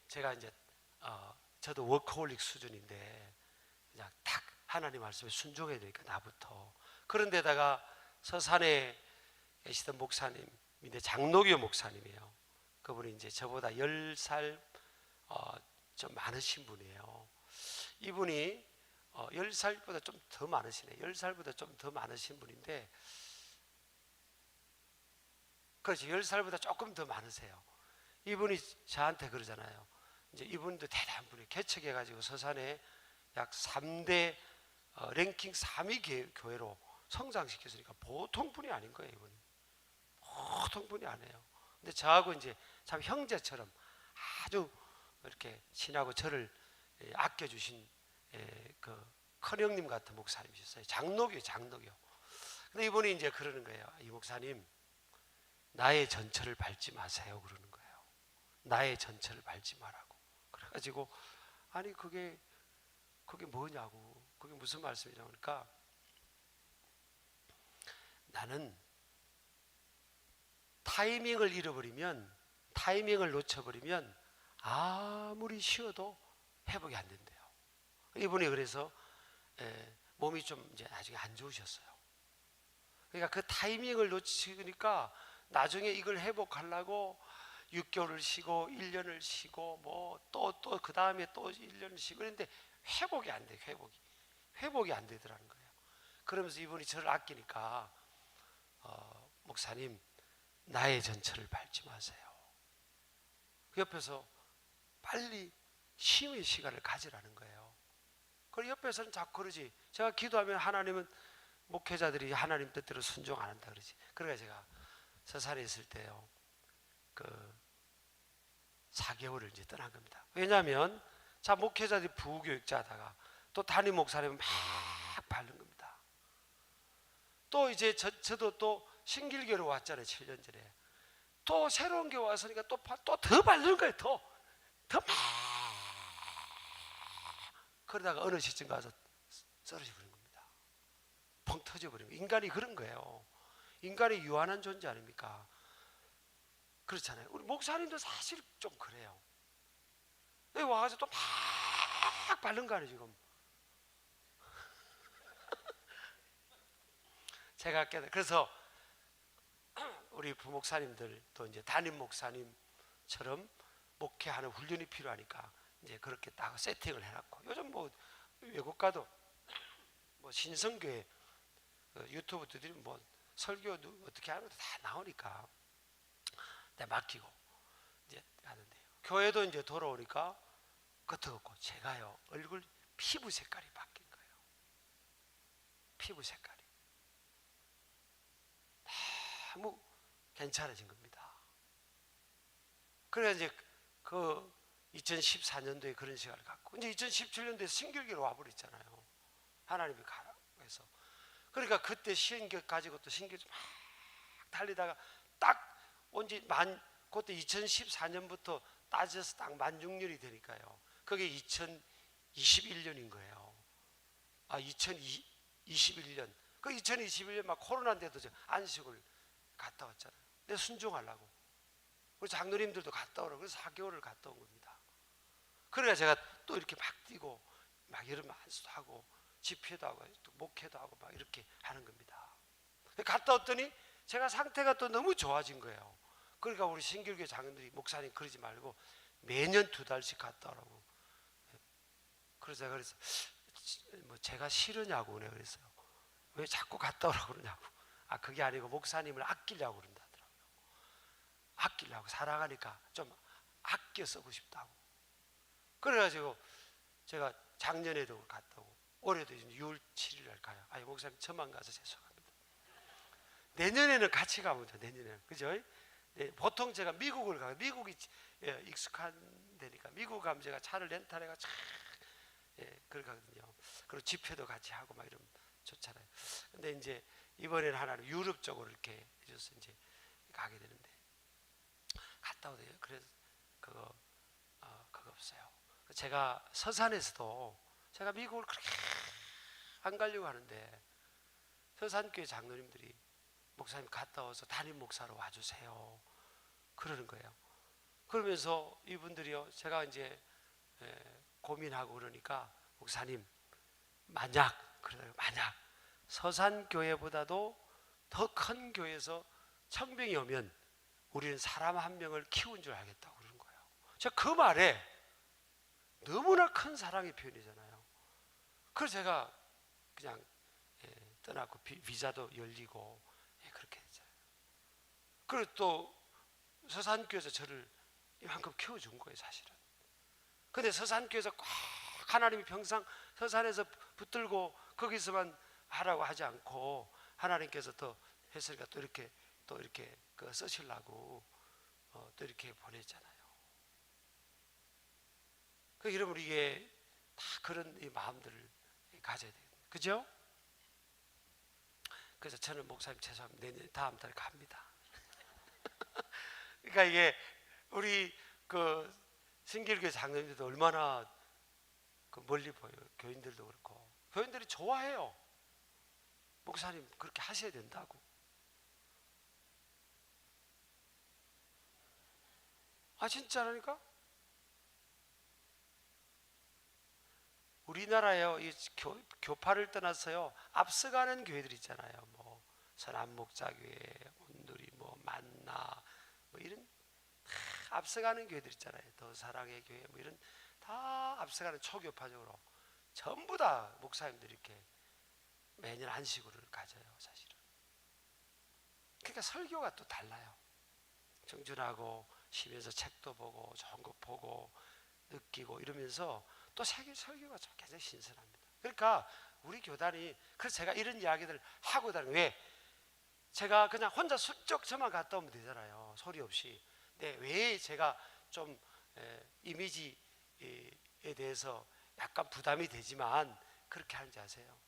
제가 이제 저도 워커홀릭 수준인데 그냥 딱 하나님 말씀에 순종해야 되니까 나부터. 그런데다가 서산에 계시던 목사님인데 장로교 목사님이에요. 그분이 이제 저보다 10살 좀 많으신 분이에요. 이분이 10살보다 좀 더 많으시네. 10살보다 좀 더 많으신 분인데 그렇지 10살보다 조금 더 많으세요. 이분이 저한테 그러잖아요. 이제 이분도 대단한 분이 개척해가지고 서산에 약 3대 랭킹 3위 교회로 성장시켰으니까 보통 분이 아닌 거예요. 이분이 보통 분이 아니에요. 근데 저하고 이제 참 형제처럼 아주 이렇게 친하고 저를 아껴주신 그 큰형님 같은 목사님이셨어요. 장로교. 근데 이분이 이제 그러는 거예요. 이 목사님 나의 전철을 밟지 마세요. 그러는 거예요. 나의 전철을 밟지 말라고. 그래가지고 아니 그게 뭐냐고. 그게 무슨 말씀이냐고. 그러니까 나는 타이밍을 놓쳐버리면 아무리 쉬어도 회복이 안 된대요. 이분이 그래서 몸이 좀 이제 나중에 안 좋으셨어요. 그러니까 그 타이밍을 놓치니까 나중에 이걸 회복하려고 6개월을 쉬고 1년을 쉬고 뭐 또 그 다음에 또 1년을 쉬고 그런데 회복이 안 돼. 회복이 안 되더라는 거예요. 그러면서 이분이 저를 아끼니까 목사님 나의 전철을 밟지 마세요. 그 옆에서 빨리 쉼의 시간을 가지라는 거예요. 그리고 옆에서는 자꾸 그러지. 제가 기도하면 하나님은 목회자들이 하나님 뜻대로 순종 안 한다 그러지. 그러니까 제가 서산에 있을 때요. 그 4개월을 이제 떠난 겁니다. 왜냐하면 자 목회자들이 부교육자 하다가 또 담임 목사님은 막 바른 겁니다. 또 이제 저도 또 신길교로 왔잖아요. 7년 전에. 또 새로운 교 왔으니까 또 더 바른 거예요. 더 막. 그러다가 어느 시점 가서 쓰러져 버린 겁니다. 펑 터져 버린 거예요. 인간이 그런 거예요. 인간이 유한한 존재 아닙니까? 그렇잖아요. 우리 목사님도 사실 좀 그래요. 여기 와가지고 또 막 바른 거 아니에요 지금. 제가 그래서 우리 부목사님들 또 이제 담임 목사님처럼 목회하는 훈련이 필요하니까 이제 그렇게 딱 세팅을 해놨고 요즘 뭐 외국 가도 뭐 신성교회 유튜브 들으면 뭐 설교도 어떻게 하는 것도 다 나오니까 내가 맡기고 이제 하는데요. 교회도 이제 돌아오니까 끄떡없고 제가요 얼굴 피부 색깔이 바뀐 거예요. 피부 색깔이 너무 괜찮아진 겁니다. 그래서 이제 그 2014년도에 그런 시간을 갖고 이제 2017년도에 신길교로 와버렸잖아요. 하나님이 가라고 해서. 그러니까 그때 신길 가지고 또 신길 막 달리다가 딱 온지 그때 2014년부터 따져서 딱 만 6년이 되니까요. 그게 2021년인 거예요. 2021년. 그 2021년 막 코로나인데도 안식을 갔다 왔잖아요. 근데 순종하려고. 우리 장로님들도 갔다 오라고. 그래서 4개월을 갔다 온 겁니다. 그러니까 제가 또 이렇게 막 뛰고 막 여름 안수도 하고 집회도 하고 또 목회도 하고 막 이렇게 하는 겁니다. 갔다 왔더니 제가 상태가 또 너무 좋아진 거예요. 그러니까 우리 신길교 장로들이 목사님 그러지 말고 매년 2달씩 갔다 오라고. 그래서 제가 그래서 뭐 제가 싫으냐고 그랬어요. 왜 자꾸 갔다 오라고 그러냐고. 그게 아니고 목사님을 아끼려고 그런다더라고요. 아끼려고 사랑하니까 좀 아껴 쓰고 싶다고. 그래가지고 제가 작년에도 갔다 오고 올해도 6월 7일 날 가요. 목사님 저만 가서 죄송합니다. 내년에는 같이 가면 돼. 내년에는 그죠? 네, 보통 제가 미국을 가요. 미국이 익숙한 데니까 미국 가면 제가 차를 렌탈해가 그걸 가거든요. 그리고 집회도 같이 하고 막 이러면 좋잖아요. 근데 이제 이번에는 하나는 유럽 쪽으로 이렇게 해줘서 이제 가게 되는데 갔다 오대요. 그래서 그거 없어요. 제가 서산에서도 제가 미국을 그렇게 안 가려고 하는데 서산교회 장로님들이 목사님 갔다 와서 담임 목사로 와주세요. 그러는 거예요. 그러면서 이분들이요, 제가 이제 고민하고 그러니까 목사님 만약 서산교회보다도 더 큰 교회에서 청병이 오면 우리는 사람 한 명을 키운 줄 알겠다고 그러는 거예요. 제가 그 말에 너무나 큰 사랑의 표현이잖아요. 그래서 제가 그냥 떠나고 비자도 열리고 그렇게 했잖아요. 그리고 또 서산교에서 저를 이만큼 키워준 거예요, 사실은. 근데 서산교에서 꼭 하나님이 평생 서산에서 붙들고 거기서만 하라고 하지 않고 하나님께서 또 했으니까 또 이렇게 쓰시려고 또 이렇게 보냈잖아요. 여러분 이게 다 그런 이 마음들을 가져야 돼요. 그죠? 그래서 저는 목사님 죄송합니다. 내년 다음 달에 갑니다. 그러니까 이게 우리 신길교회 장로님들도 얼마나 멀리 보여요. 교인들도 그렇고 교인들이 좋아해요. 목사님 그렇게 하셔야 된다고. 진짜라니까? 우리나라에요, 이 교파를 떠나서요 앞서가는 교회들 있잖아요. 뭐 선한목자교회, 온누리, 뭐 만나, 뭐 이런 다 앞서가는 교회들 있잖아요. 더 사랑의 교회, 뭐 이런 다 앞서가는 초교파적으로 전부 다 목사님들이 이렇게 매년 안식일을 가져요, 사실은. 그러니까 설교가 또 달라요. 정준하고 쉬면서 책도 보고 좋은 거 보고 느끼고 이러면서 또 설교가 좀 굉장히 신선합니다. 그러니까 우리 교단이, 그래서 제가 이런 이야기들 하고 다니는, 왜? 제가 그냥 혼자 슬쩍 저만 갔다 오면 되잖아요, 소리 없이. 근데 왜 제가 좀 이미지에 대해서 약간 부담이 되지만 그렇게 하는지 아세요?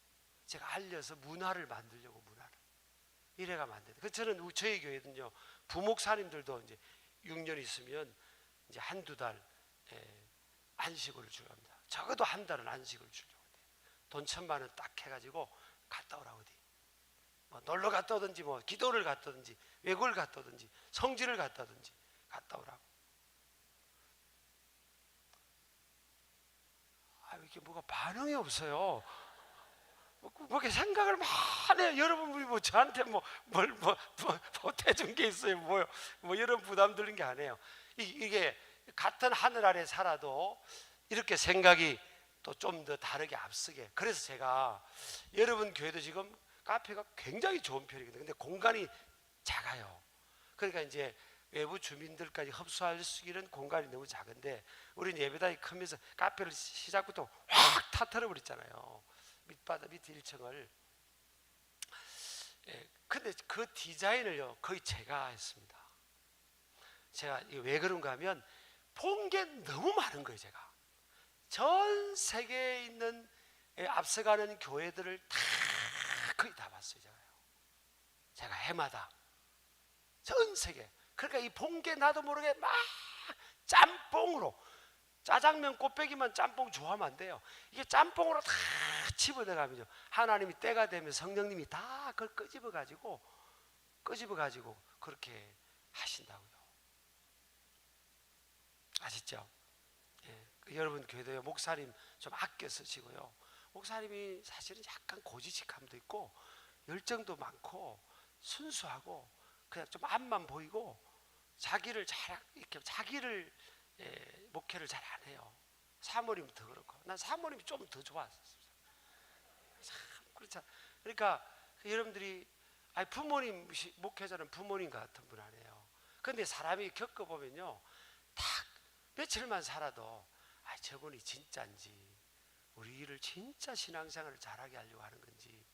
제가 알려서 문화를 만들려고, 문화를 이래가 만드는. 그래서 저는 저희 교회는요, 부목사님들도 이제 6년 있으면 이제 한두 달 안식을 주려 합니다. 적어도 한 달은 안식을 주려고 해요. 돈 1,000만 원 딱 해가지고 갔다 오라고 어디. 뭐 놀러 갔다 오든지, 뭐 기도를 갔다 오든지, 외국을 갔다 오든지, 성지를 갔다 오든지 갔다 오라고. 이렇게 뭐가 반응이 없어요. 뭐 이렇게 생각을 많이 해요. 여러분들이 뭐 저한테 뭘 보태준 게 있어요. 뭐 이런 부담 들는 게 아니에요. 이게 같은 하늘 아래 살아도 이렇게 생각이 또 좀 더 다르게 앞서게. 그래서 제가 여러분 교회도 지금 카페가 굉장히 좋은 편이거든요. 근데 공간이 작아요. 그러니까 이제 외부 주민들까지 흡수할 수 있는 공간이 너무 작은데 우리는 예배당이 크면서 카페를 시작부터 확 타트려 버렸잖아요. 밑바닥 밑 1층을. 근데 그 디자인을요 거의 제가 했습니다. 제가 왜 그런가 하면 본 게 너무 많은 거예요. 제가 전 세계에 있는 앞서가는 교회들을 다 거의 다 봤어요. 제가 해마다 전 세계. 그러니까 이 본 게 나도 모르게 막 짬뽕으로, 짜장면 꽃배기만 짬뽕 좋아하면 안 돼요. 이게 짬뽕으로 다 집어내가면요 하나님이 때가 되면 성령님이 다 그걸 끄집어 가지고 그렇게 하신다고요. 아시죠? 여러분 교회도요 목사님 좀 아껴 쓰시고요. 목사님이 사실은 약간 고지식함도 있고 열정도 많고 순수하고 그냥 좀 앞만 보이고 자기를 목회를 잘 안 해요. 사모님 더 그렇고 난 사모님이 좀 더 좋았었어요. 참 그렇죠. 그러니까 여러분들이 부모님 목회자는 부모님 같은 분 아니에요. 근데 사람이 겪어보면요 딱 며칠만 살아도 저분이 진짜인지 우리 일을 진짜 신앙생활을 잘하게 하려고 하는 건지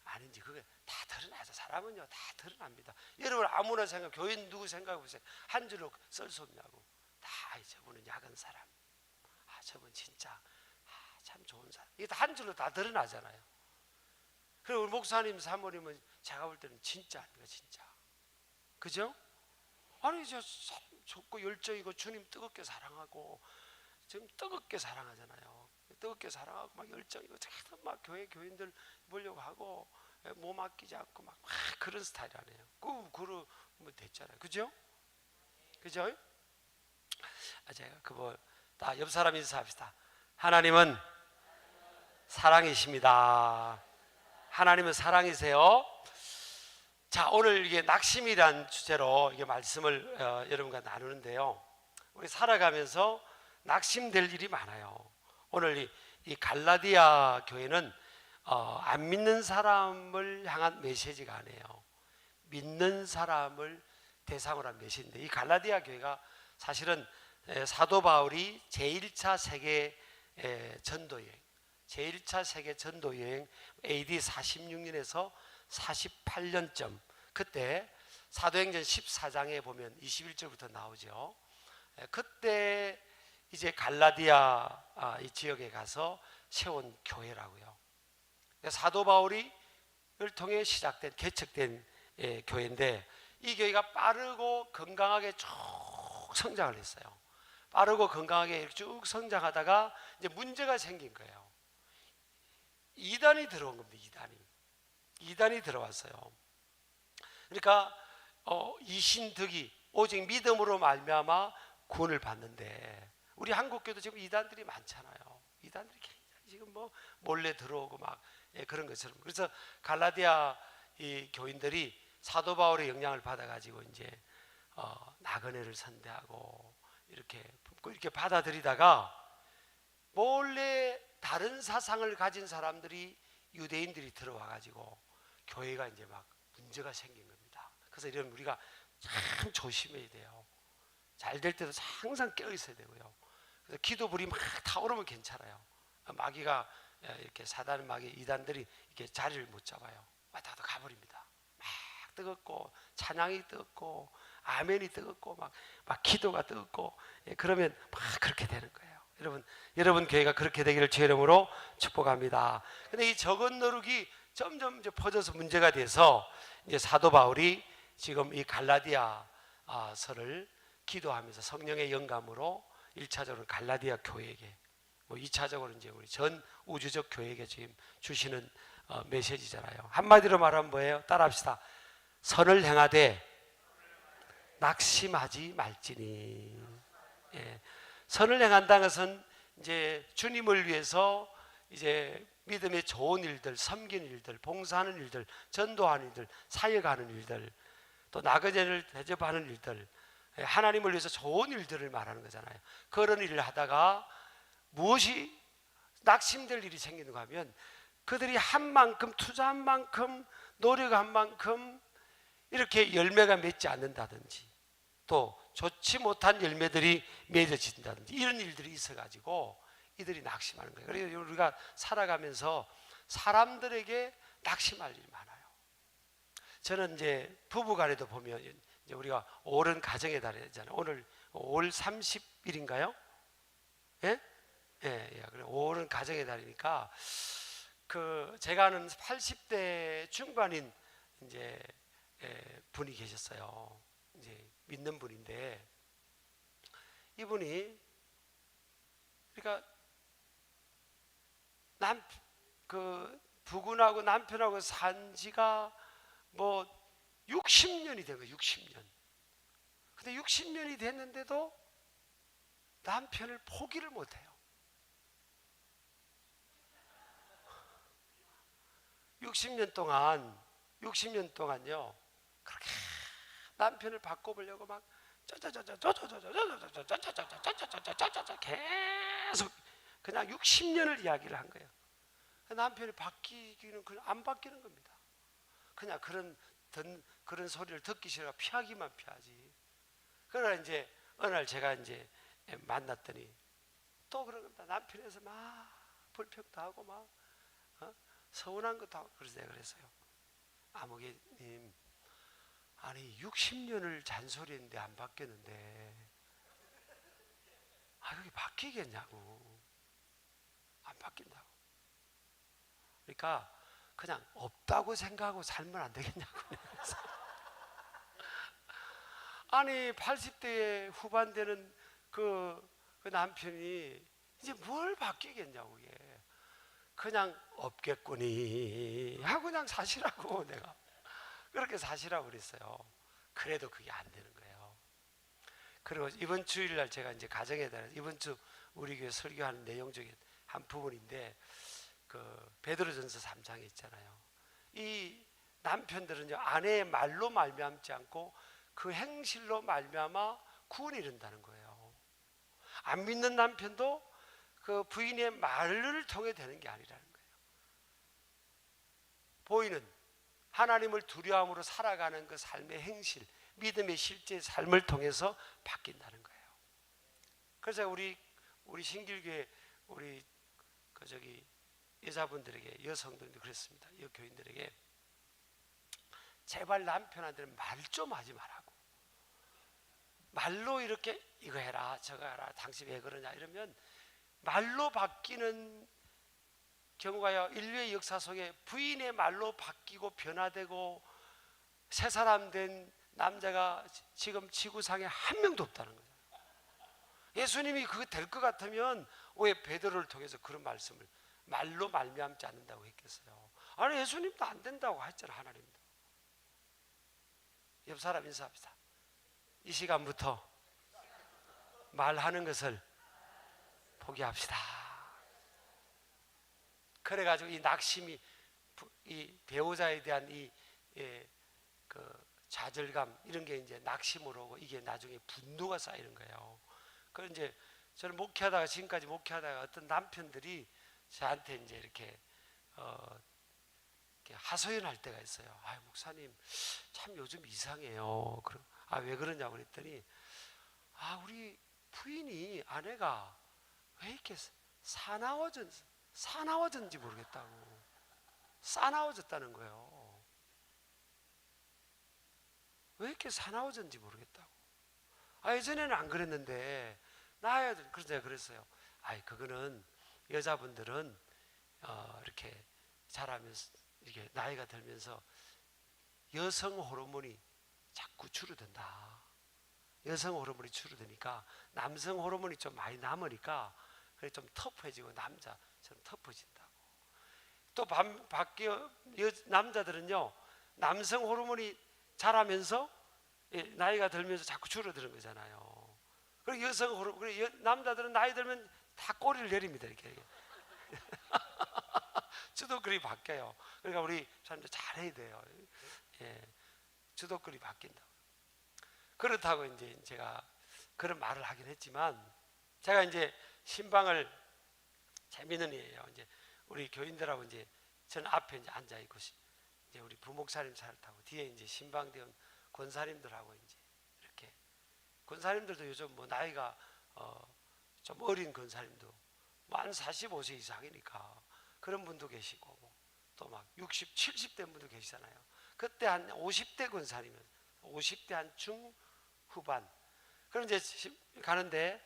아닌지 그게 다 드러나죠. 사람은요 다 드러납니다. 여러분 아무나 생각, 교인 누구 생각해 보세요. 한 줄로 쓸 수 없냐고. 다 저분은 야근 사람, 저분 진짜 참 좋은 사람. 이게 다 한 줄로 다 드러나잖아요. 그리고 우리 목사님 사모님은 제가 볼 때는 진짜 아닙니까? 진짜 그죠? 아니 저 좋고 열정이고 주님 뜨겁게 사랑하고 지금 뜨겁게 사랑하잖아요. 뜨겁게 사랑하고 막 열정이고 막 교회 교인들 보려고 하고 몸 아끼지 않고 막 그런 스타일 아니에요. 그러면 됐잖아요. 그죠? 그죠? 제가 그걸 다 옆 사람 인사합시다. 하나님은 사랑이십니다. 하나님은 사랑이세요. 자, 오늘 이게 낙심이란 주제로 이게 말씀을 여러분과 나누는데요. 우리 살아가면서 낙심될 일이 많아요. 오늘 이 갈라디아 교회는 안 믿는 사람을 향한 메시지가 아니에요. 믿는 사람을 대상으로 한 메시지인데 이 갈라디아 교회가 사실은 사도 바울이 제1차 세계 전도여행, 제1차 세계 전도여행 AD 46년에서 48년쯤 그때 사도행전 14장에 보면 21절부터 나오죠. 그때 이제 갈라디아 이 지역에 가서 세운 교회라고요. 사도 바울이 를 통해 시작된 개척된 교회인데 이 교회가 빠르고 건강하게 쭉 성장을 했어요. 빠르고 건강하게 쭉 성장하다가 이제 문제가 생긴 거예요. 이단이 들어온 겁니다. 이단이 들어왔어요. 그러니까 이신득이 오직 믿음으로 말미암아 구원을 받는데 우리 한국교도 지금 이단들이 많잖아요. 이단들이 지금 뭐 몰래 들어오고 막 그런 것처럼. 그래서 갈라디아 이 교인들이 사도 바울의 영향을 받아가지고 이제 나그네를 선대하고 이렇게 받아들이다가 몰래 다른 사상을 가진 사람들이 유대인들이 들어와가지고 교회가 이제 막 문제가 생긴 겁니다. 그래서 이런 우리가 참 조심해야 돼요. 잘 될 때도 항상 깨어 있어야 되고요. 그래서 기도불이 막 타오르면 괜찮아요. 마귀가 이렇게 사단 마귀 이단들이 이렇게 자리를 못 잡아요. 왔다 갔다 가버립니다. 막 뜨겁고 찬양이 뜨겁고 아멘이 뜨겁고 막 기도가 뜨겁고 그러면 막 그렇게 되는 거예요. 여러분 교회가 그렇게 되기를 주의 이름으로 축복합니다. 근데 이 적은 노룩이 점점 이제 퍼져서 문제가 돼서 이제 사도 바울이 지금 이 갈라디아서를 기도하면서 성령의 영감으로 1차적으로 갈라디아 교회에게 2차적으로 이제 우리 전 우주적 교회에게 지금 주시는 메시지잖아요. 한마디로 말하면 뭐예요? 따라합시다. 선을 행하되 낙심하지 말지니. 선을 행한다는 것은 이제 주님을 위해서 이제 믿음의 좋은 일들, 섬기는 일들, 봉사하는 일들, 전도하는 일들, 사역하는 일들, 또 나그네를 대접하는 일들, 하나님을 위해서 좋은 일들을 말하는 거잖아요. 그런 일을 하다가 무엇이 낙심될 일이 생기는가 하면 그들이 한 만큼 투자한 만큼 노력한 만큼 이렇게 열매가 맺지 않는다든지 또 좋지 못한 열매들이 맺어진다든지 이런 일들이 있어가지고 이들이 낙심하는 거예요. 그래서 우리가 살아가면서 사람들에게 낙심할 일이 많아요. 저는 이제 부부간에도 보면 이제 우리가 5월 가정의 달이잖아요. 오늘 5월 30일인가요? 예? 예, 예. 그래 5월은 가정의 달이니까 그 제가 아는 80대 중반인 이제 분이 계셨어요. 이제 믿는 분인데 이분이 그러니까 그 부군하고 남편하고 산 지가 뭐 60년이 된 거예요. 60년. 근데 60년이 됐는데도 남편을 포기를 못 해요. 60년 동안요. 그렇게 남편을 바꿔보려고 막 계속 그냥 60년을 이야기를 한 거예요. 남편이 바뀌기는 안 바뀌는 겁니다. 그냥 그런 소리를 듣기 싫어 피하기만 피하지. 그러나 이제 어느 날 제가 이제 만났더니 또 그런 겁니다. 남편에서 막 불평도 하고 막 서운한 것도 하고 그래서 내가 그랬어요. 아무개님, 아니 60년을 잔소리했는데 안 바뀌었는데 여기 바뀌겠냐고. 안 바뀐다고. 그러니까 그냥 없다고 생각하고 살면 안 되겠냐고. 아니 80대 후반 되는 그 남편이 이제 뭘 바뀌겠냐고. 이게 그냥 없겠거니 하고 그냥 사시라고. 내가 그렇게 사시라고 그랬어요. 그래도 그게 안 되는 거예요. 그리고 이번 주일날 제가 이제 가정에 대해서 이번 주 우리 교회 설교하는 내용 중에 한 부분인데 그 베드로전서 3장에 있잖아요. 이 남편들은요 아내의 말로 말미암지 않고 그 행실로 말미암아 구원이 이른다는 거예요. 안 믿는 남편도 그 부인의 말을 통해 되는 게 아니라는 거예요. 보이는 하나님을 두려움으로 살아가는 그 삶의 행실, 믿음의 실제 삶을 통해서 바뀐다는 거예요. 그래서 우리 신길교회 우리 여자분들에게 여성들도 그랬습니다. 여교인들에게 제발 남편한테는 말 좀 하지 말라고. 말로 이렇게 이거 해라 저거 해라 당신 왜 그러냐 이러면 말로 바뀌는 경우가 인류의 역사 속에 부인의 말로 바뀌고 변화되고 새 사람 된 남자가 지금 지구상에 한 명도 없다는 거죠. 예수님이 그거 될 것 같으면 왜 베드로를 통해서 그런 말씀을 말로 말미암지 않는다고 했겠어요. 아니 예수님도 안 된다고 했잖아. 하나님도. 옆 사람 인사합시다. 이 시간부터 말하는 것을 포기합시다. 그래가지고 이 낙심이 이 배우자에 대한 그 좌절감 이런 게 이제 낙심으로 오고 이게 나중에 분노가 쌓이는 거예요. 그래서 이제 저는 목회하다가 지금까지 목회하다가 어떤 남편들이 저한테 이제 이렇게 하소연할 때가 있어요. 아 목사님 참 요즘 이상해요. 왜 그러냐고 그랬더니 우리 부인이 아내가 왜 이렇게 사나워졌는지 모르겠다고. 싸나워졌다는 거예요. 왜 이렇게 사나워졌는지 모르겠다고. 예전에는 안 그랬는데 나야. 그래서 내가 그랬어요. 그거는 여자분들은 이렇게 자라면서 이렇게 나이가 들면서 여성 호르몬이 자꾸 줄어든다. 여성 호르몬이 줄어드니까 남성 호르몬이 좀 많이 남으니까 그래 좀 터프해지고 남자처럼 터프해진다고. 또 바뀌어 남자들은요 남성 호르몬이 자라면서 나이가 들면서 자꾸 줄어드는 거잖아요. 그리고 여성 호르몬 남자들은 나이 들면 다 꼬리를 내립니다. 이렇게. 주도글이 바뀌어요. 그러니까 우리 사람들 잘해야 돼요. 주도글이 바뀐다. 그렇다고 이제 제가 그런 말을 하긴 했지만 제가 이제 신방을 재미있는 일이에요. 이제 우리 교인들하고 이제 저는 앞에 이제 앉아 있고 이제 우리 부목사님 차를 타고 뒤에 이제 신방대원 권사님들하고 이제 이렇게 권사님들도 요즘 뭐 나이가 좀 어린 권사님도 만 45세 이상이니까 그런 분도 계시고 또 막 60, 70대 분도 계시잖아요. 그때 한 50대 권사님은 50대 한 중후반. 그럼 이제 가는데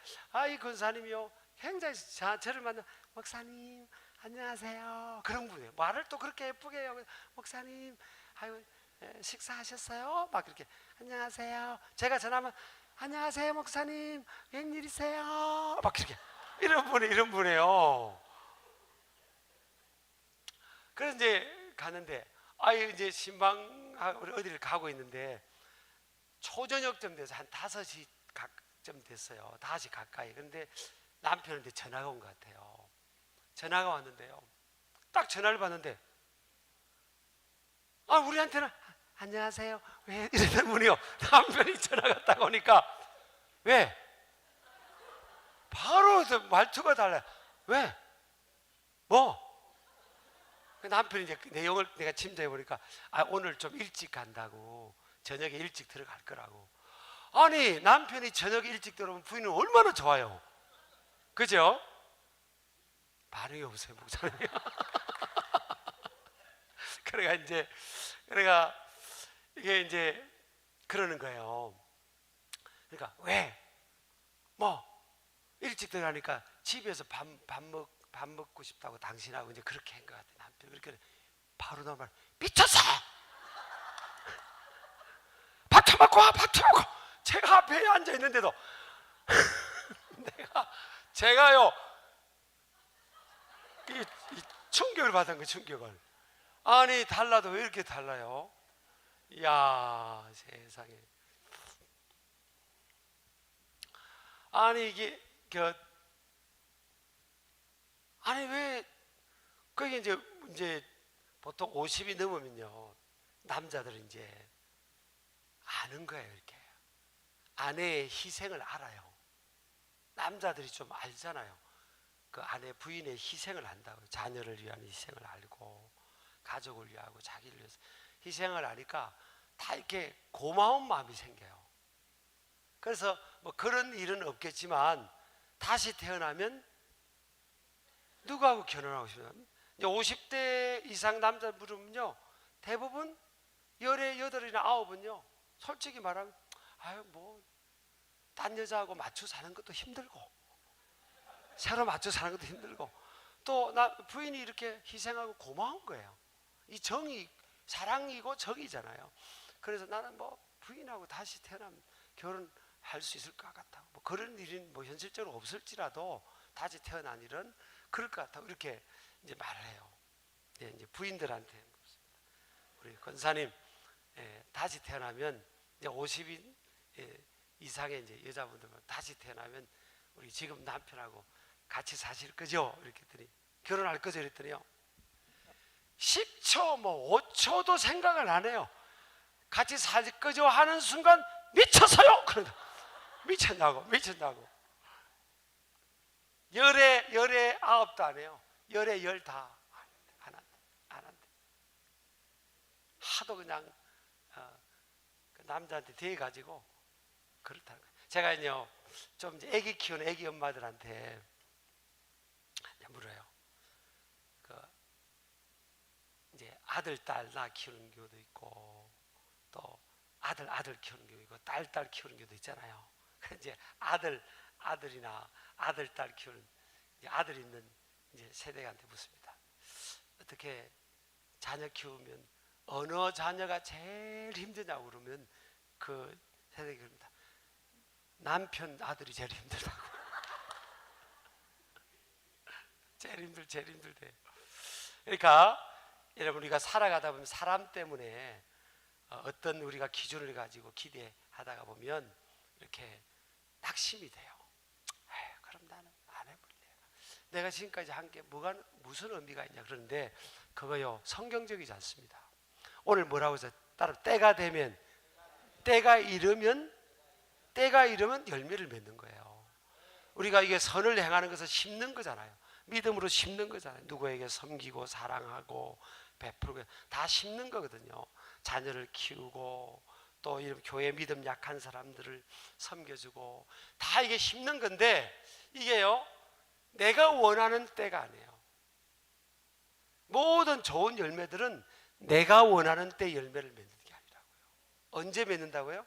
이 권사님이요 굉장히 저를 만나 목사님 안녕하세요 그런 분이에요. 말을 또 그렇게 예쁘게 해요. 목사님 아유 식사하셨어요? 막 그렇게 안녕하세요. 제가 전화하면 안녕하세요 목사님 웬일이세요? 막 그렇게 이런 분이에요. 그래서 이제 가는데 이제 신방 어디를 가고 있는데 초저녁쯤 돼서 한 5시쯤 됐어요. 5시 가까이. 그런데 남편한테 전화가 온 것 같아요. 전화가 왔는데요. 딱 전화를 받는데 우리한테는 안녕하세요 왜 이러는 분이요. 남편이 전화가 딱 오니까 왜? 바로 말투가 달라요. 왜? 뭐? 남편이 이제 그 내용을 내가 짐작해 보니까 오늘 좀 일찍 간다고 저녁에 일찍 들어갈 거라고. 아니 남편이 저녁에 일찍 들어오면 부인은 얼마나 좋아요. 그죠? 반응이 없어요 목사님. 그러니까 이게 이제 그러는 거예요. 그러니까 왜? 뭐 일찍 들어가니까 집에서 밥 먹고 싶다고 당신하고 이제 그렇게 한 것 같아. 남편 그렇게 바로 나말 미쳤어. 밥 처먹고 와. 밥 처먹고. 제가 앞에 앉아 있는데도 제가요 이 충격을 받은 거 충격을. 아니 달라도 왜 이렇게 달라요? 이야 세상에. 아니 이게 아니 왜 그게 이제 보통 50이 넘으면요 남자들은 이제 아는 거예요. 이렇게 아내의 희생을 알아요. 남자들이 좀 알잖아요. 그 아내 부인의 희생을 안다고. 자녀를 위한 희생을 알고 가족을 위하고 자기를 위해서 희생을 하니까 다 이렇게 고마운 마음이 생겨요. 그래서 뭐 그런 일은 없겠지만 다시 태어나면 누구하고 결혼하고 싶으면 50대 이상 남자 부르면요 대부분 열에 8이나 9은요 솔직히 말하면 뭐 딴 여자하고 맞춰 사는 것도 힘들고 새로 맞춰 사는 것도 힘들고 또 부인이 이렇게 희생하고 고마운 거예요. 이 정이 사랑이고 정이잖아요. 그래서 나는 뭐 부인하고 다시 태어나면 결혼할 수 있을 것 같다고. 뭐 그런 일은 뭐 현실적으로 없을지라도 다시 태어난 일은 그럴 것 같다고 이렇게 이제 말을 해요. 이제 부인들한테 묻습니다. 우리 권사님 다시 태어나면 이제 50인 이상의 이제 여자분들 다시 태어나면 우리 지금 남편하고 같이 사실 거죠? 이렇게 했더니 결혼할 거죠? 이랬더니요 10초 뭐 5초도 생각을 안 해요. 같이 살 거죠? 하는 순간 미쳤어요. 그런다. 미쳤냐고 열에 9도 안 해요. 열에 10 다 안 한대. 하도 그냥 그 남자한테 대해가지고 그렇다는 거예요. 제가요 좀 이제 아기 키우는 아기 엄마들한테 물어요. 이제 아들 딸 나 키우는 경우도 있고 또 아들 키우는 경우도 있고 딸 키우는 경우도 있잖아요. 이제 아들이나 아들 딸 키우는 이제 아들 있는 이제 세대한테 묻습니다. 어떻게 자녀 키우면 어느 자녀가 제일 힘드냐고 그러면 그 세대가 그럽니다. 남편 아들이 제일 힘들다고. 제일 힘들대. 그러니까 여러분 우리가 살아가다 보면 사람 때문에 어떤 우리가 기준을 가지고 기대하다가 보면 이렇게 낙심이 돼요. 그럼 나는 안 해볼래. 내가 지금까지 한 게 무슨 의미가 있냐 그러는데 그거요 성경적이지 않습니다. 오늘 뭐라고 해서 따로 때가 되면 때가 이르면 열매를 맺는 거예요. 우리가 이게 선을 행하는 것을 심는 거잖아요. 믿음으로 심는 거잖아요. 누구에게 섬기고 사랑하고 베풀고 다 심는 거거든요. 자녀를 키우고 또 이런 교회 믿음 약한 사람들을 섬겨주고 다 이게 심는 건데 이게요 내가 원하는 때가 아니에요. 모든 좋은 열매들은 내가 원하는 때 열매를 맺는 게 아니라고요. 언제 맺는다고요?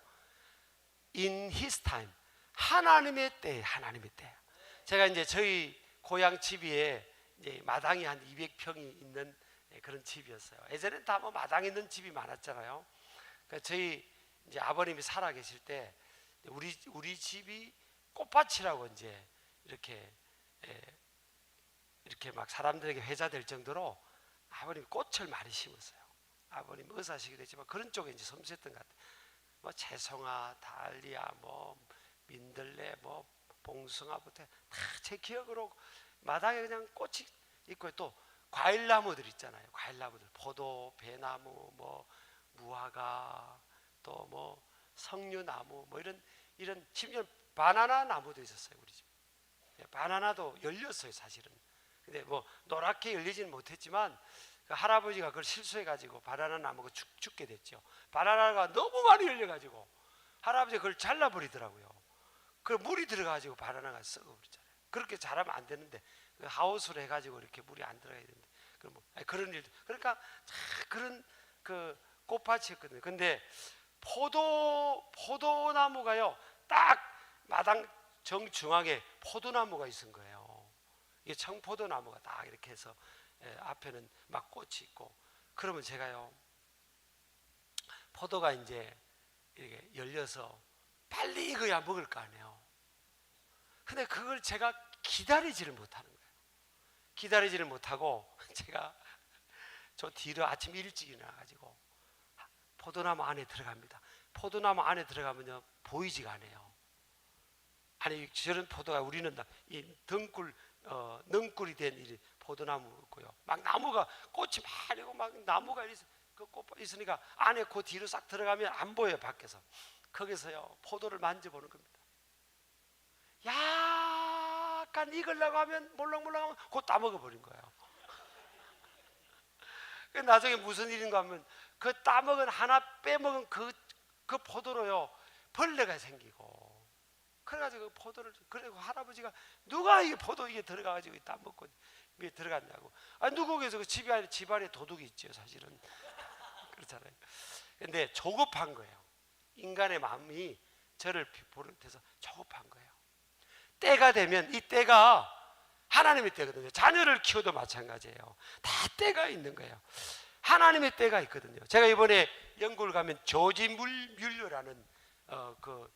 In His time. 하나님의 때, 하나님의 때. 제가 이제 저희 고향 집 위에 이제 마당이 한 200평이 있는 그런 집이었어요. 예전엔 다 뭐 마당 있는 집이 많았잖아요. 그러니까 저희 이제 아버님이 살아 계실 때 우리 집이 꽃밭이라고 이제 이렇게 막 사람들에게 회자될 정도로 아버님이 꽃을 많이 심었어요. 아버님 의사시기도 했지만 그런 쪽에 이제 섬세했던 것 같아요. 뭐 채송화, 달리아, 뭐 민들레, 뭐 봉숭아부터 다 제 기억으로 마당에 그냥 꽃이 있고 또 과일나무들 있잖아요. 과일나무들 포도, 배나무, 뭐 무화과, 또 뭐 석류나무, 뭐 이런 심지어 바나나 나무도 있었어요 우리 집. 바나나도 열렸어요 사실은. 근데 뭐 노랗게 열리지는 못했지만 그 할아버지가 그걸 실수해가지고 바나나 나무가 죽게 됐죠. 바나나가 너무 많이 열려가지고 할아버지가 그걸 잘라버리더라고요. 그 물이 들어가지고 바나나가 썩어버리잖아요. 그렇게 자라면 안 되는데 하우스로 해가지고 이렇게 물이 안 들어가야 되는데 그런 일도 그러니까 그런 그 꽃밭이었거든요. 근데 포도나무가요 딱 마당 정중앙에 포도나무가 있은 거예요. 이게 청포도나무가 딱 이렇게 해서 앞에는 막 꽃이 있고 그러면 제가요 포도가 이제 이렇게 열려서 빨리 익어야 먹을 거 아니에요. 근데 그걸 제가 기다리지를 못하는 거예요. 기다리지를 못하고 제가 저 뒤로 아침 일찍 일어나가지고 포도나무 안에 들어갑니다. 포도나무 안에 들어가면요 보이지가 않아요. 아니 저런 포도가 우리는 이 넝굴이 된 이 포도나무고요. 막 나무가 꽃이 많고 막 나무가 그 꽃 있으니까 안에 그 뒤로 싹 들어가면 안 보여요 밖에서. 거기서요 포도를 만져보는 겁니다. 약간 익으려고 하면 몰랑몰랑하면 그거 따먹어버린 거예요. 나중에 무슨 일인가 하면 그 따먹은 하나 빼먹은 그 포도로요 벌레가 생기고 그래가지고 그 포도를 그리고 할아버지가 누가 이 포도 이게 들어가가지고 따먹고 위에 들어갔냐고. 아 누구에서 그 집안에 도둑이 있죠 사실은. 그렇잖아요. 근데 조급한 거예요. 인간의 마음이 저를 비롯해서 조급한 거예요. 때가 되면 이 때가 하나님의 때거든요. 자녀를 키워도 마찬가지예요. 다 때가 있는 거예요. 하나님의 때가 있거든요. 제가 이번에 영국을 가면 조지 뮬러라는 그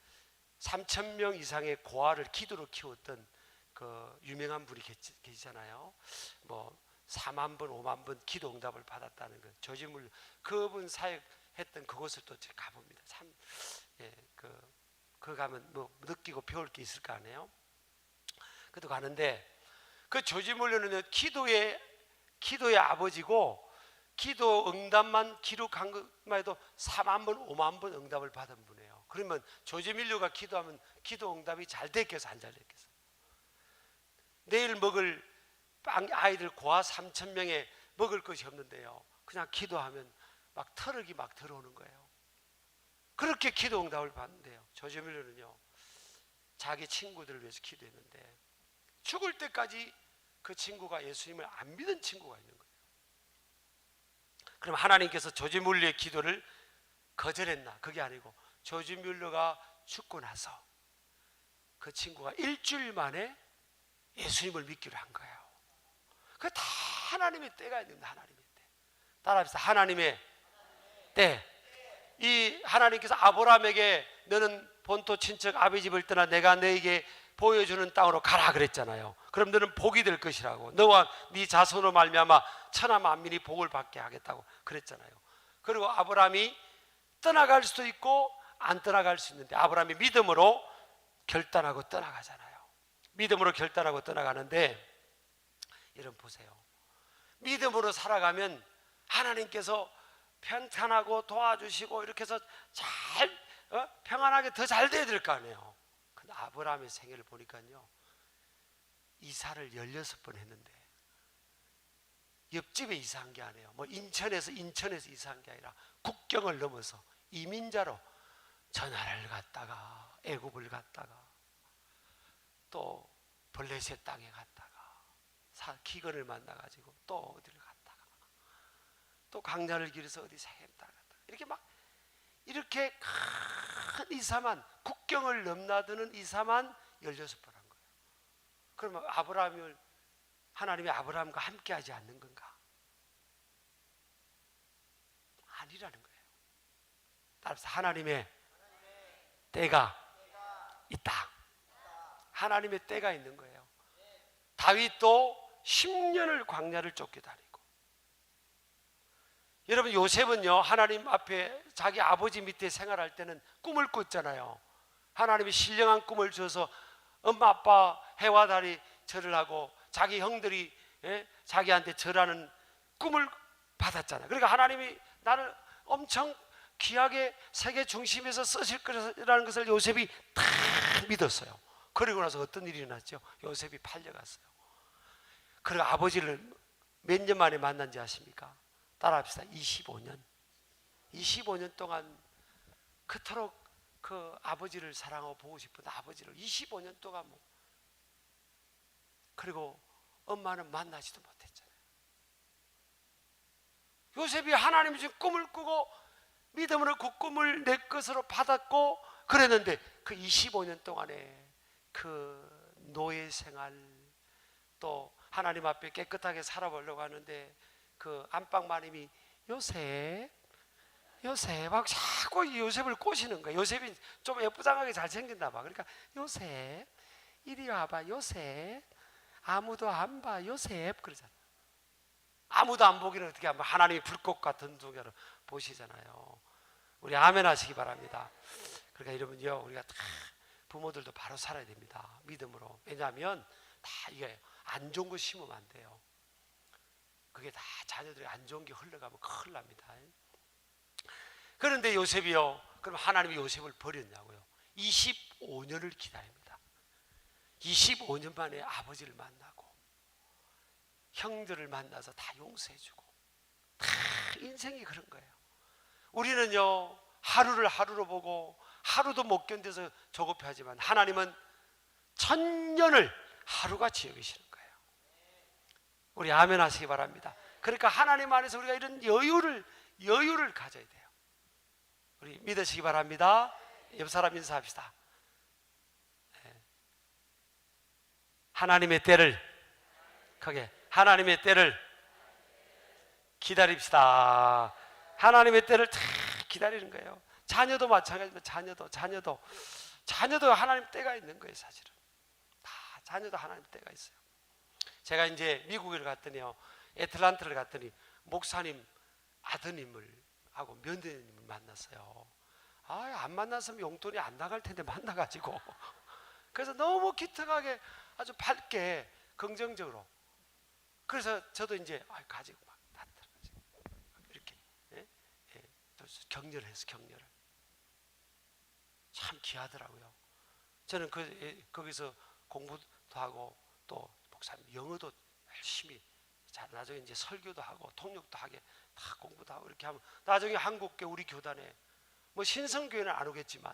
3,000명 이상의 고아를 기도로 키웠던 그 유명한 분이 계시잖아요. 뭐 4만 번, 5만 번 기도 응답을 받았다는 그 조지 뮬러 그분 사역했던 그곳을 또 제가 가봅니다. 참 그 가면 뭐 느끼고 배울 게 있을 거 아니에요. 그도 가는데 그 조지 뮬러는 기도의 아버지고 기도 응답만 기록한 것만 해도 4만 번, 5만 번 응답을 받은 분이에요. 그러면 조지 뮬러가 기도하면 기도 응답이 잘 됐겠어, 안 잘 됐겠어? 내일 먹을 아이들 고아 3,000명에 먹을 것이 없는데요. 그냥 기도하면 막 터럭이 막 들어오는 거예요. 그렇게 기도 응답을 받는데요. 조지 뮬러는요, 자기 친구들을 위해서 기도했는데 죽을 때까지 그 친구가 예수님을 안 믿은 친구가 있는 거예요. 그럼 하나님께서 조지 뮬러의 기도를 거절했나? 그게 아니고 조지 뮬러가 죽고 나서 그 친구가 일주일 만에 예수님을 믿기로 한 거예요. 그 다 하나님의 때가 있는데 하나님의 때. 따라합시다. 하나님의 때. 이 하나님께서 아브라함에게 너는 본토 친척 아비 집을 떠나 내가 너에게 보여주는 땅으로 가라 그랬잖아요. 그럼 너는 복이 될 것이라고. 너와 네 자손으로 말미암아 천하 만민이 복을 받게 하겠다고 그랬잖아요. 그리고 아브라함이 떠나갈 수도 있고 안 떠나갈 수 있는데 아브라함이 믿음으로 결단하고 떠나가잖아요. 믿음으로 결단하고 떠나가는데 여러분 보세요. 믿음으로 살아가면 하나님께서 편찮하고 도와주시고 이렇게 해서 잘 평안하게 더 잘 돼야 될 거 아니에요. 근데 아브라함의 생애를 보니까요, 이사를 16번 했는데 옆집에 이사한 게 아니에요. 뭐 인천에서 이사한 게 아니라 국경을 넘어서 이민자로 전하를 갔다가 애굽을 갔다가 또 블레셋 땅에 갔다가 기근을 만나가지고 또 어디를 갔다가 또 광야를 길어서 어디 세겜 땅을 갔다가 이렇게 막 이렇게 큰 이사만 국경을 넘나드는 이사만 16번 한 거예요. 그러면 아브라함을 하나님이 아브라함과 함께하지 않는 건가? 아니라는 거예요. 따라서 하나님의 때가 있다. 하나님의 때가 있는 거예요. 다윗도 10년을 광야를 쫓겨다니고, 여러분 요셉은요 하나님 앞에 자기 아버지 밑에 생활할 때는 꿈을 꿨잖아요. 하나님이 신령한 꿈을 줘서 엄마 아빠 해와 달이 절을 하고 자기 형들이 자기한테 절하는 꿈을 받았잖아요. 그러니까 하나님이 나를 엄청 귀하게 세계 중심에서 쓰실 거라는 것을 요셉이 다 믿었어요. 그리고 나서 어떤 일이 일어났죠? 요셉이 팔려갔어요. 그리고 아버지를 몇 년 만에 만난지 아십니까? 따라합시다. 25년 동안 그토록 그 아버지를 사랑하고 보고 싶은 아버지를 25년 동안 그리고 엄마는 만나지도 못했잖아요. 요셉이 하나님이 준 꿈을 꾸고 믿음으로 그 꿈을 내 것으로 받았고 그랬는데 그 25년 동안에 그 노예 생활, 또 하나님 앞에 깨끗하게 살아보려고 하는데 그 안방 마님이 요셉 하고 자꾸 요셉을 꼬시는 거예요. 요셉이 좀 예쁘장하게 잘생겼나 봐. 그러니까 요셉 이리 와봐. 요셉 아무도 안 봐. 요셉 그러잖아. 아무도 안 보기는 어떻게 하면 하나님이 불꽃 같은 눈으로 보시잖아요. 우리 아멘 하시기 바랍니다. 그러니까 여러분요, 우리가 다 부모들도 바로 살아야 됩니다. 믿음으로. 왜냐하면 다 이게 안 좋은 거 심으면 안 돼요. 그게 다 자녀들이 안 좋은 게 흘러가면 큰일 납니다. 그런데 요셉이요, 그럼 하나님이 요셉을 버렸냐고요? 25년을 기다립니다. 25년 만에 아버지를 만나고 형들을 만나서 다 용서해주고, 다 인생이 그런 거예요. 우리는요 하루를 하루로 보고 하루도 못 견뎌서 조급해하지만 하나님은 천년을 하루같이 여기시는 거예요. 우리 아멘 하시기 바랍니다. 그러니까 하나님 안에서 우리가 이런 여유를 가져야 돼요. 우리 믿으시기 바랍니다. 옆 사람 인사합시다. 하나님의 때를 크게, 하나님의 때를 기다립시다. 하나님의 때를 다 기다리는 거예요. 자녀도 마찬가지입니다. 자녀도 하나님 때가 있는 거예요. 사실은 다 자녀도 하나님 때가 있어요. 제가 이제 미국을 갔더니요, 애틀란타를 갔더니 목사님 아드님을 하고 며느리님을 만났어요. 안 만났으면 용돈이 안 나갈 텐데 만나가지고 그래서 너무 기특하게 아주 밝게 긍정적으로, 그래서 저도 이제 가지고 막 나타나가지고 이렇게 격려를 해서 격려를 참 귀하더라고요. 저는 거기서 공부도 하고 또 목사님 영어도 열심히 나중에 이제 설교도 하고 통역도 하게 다 공부도 하고 이렇게 하면 나중에 한국계 우리 교단에 뭐 신성교회는 안 오겠지만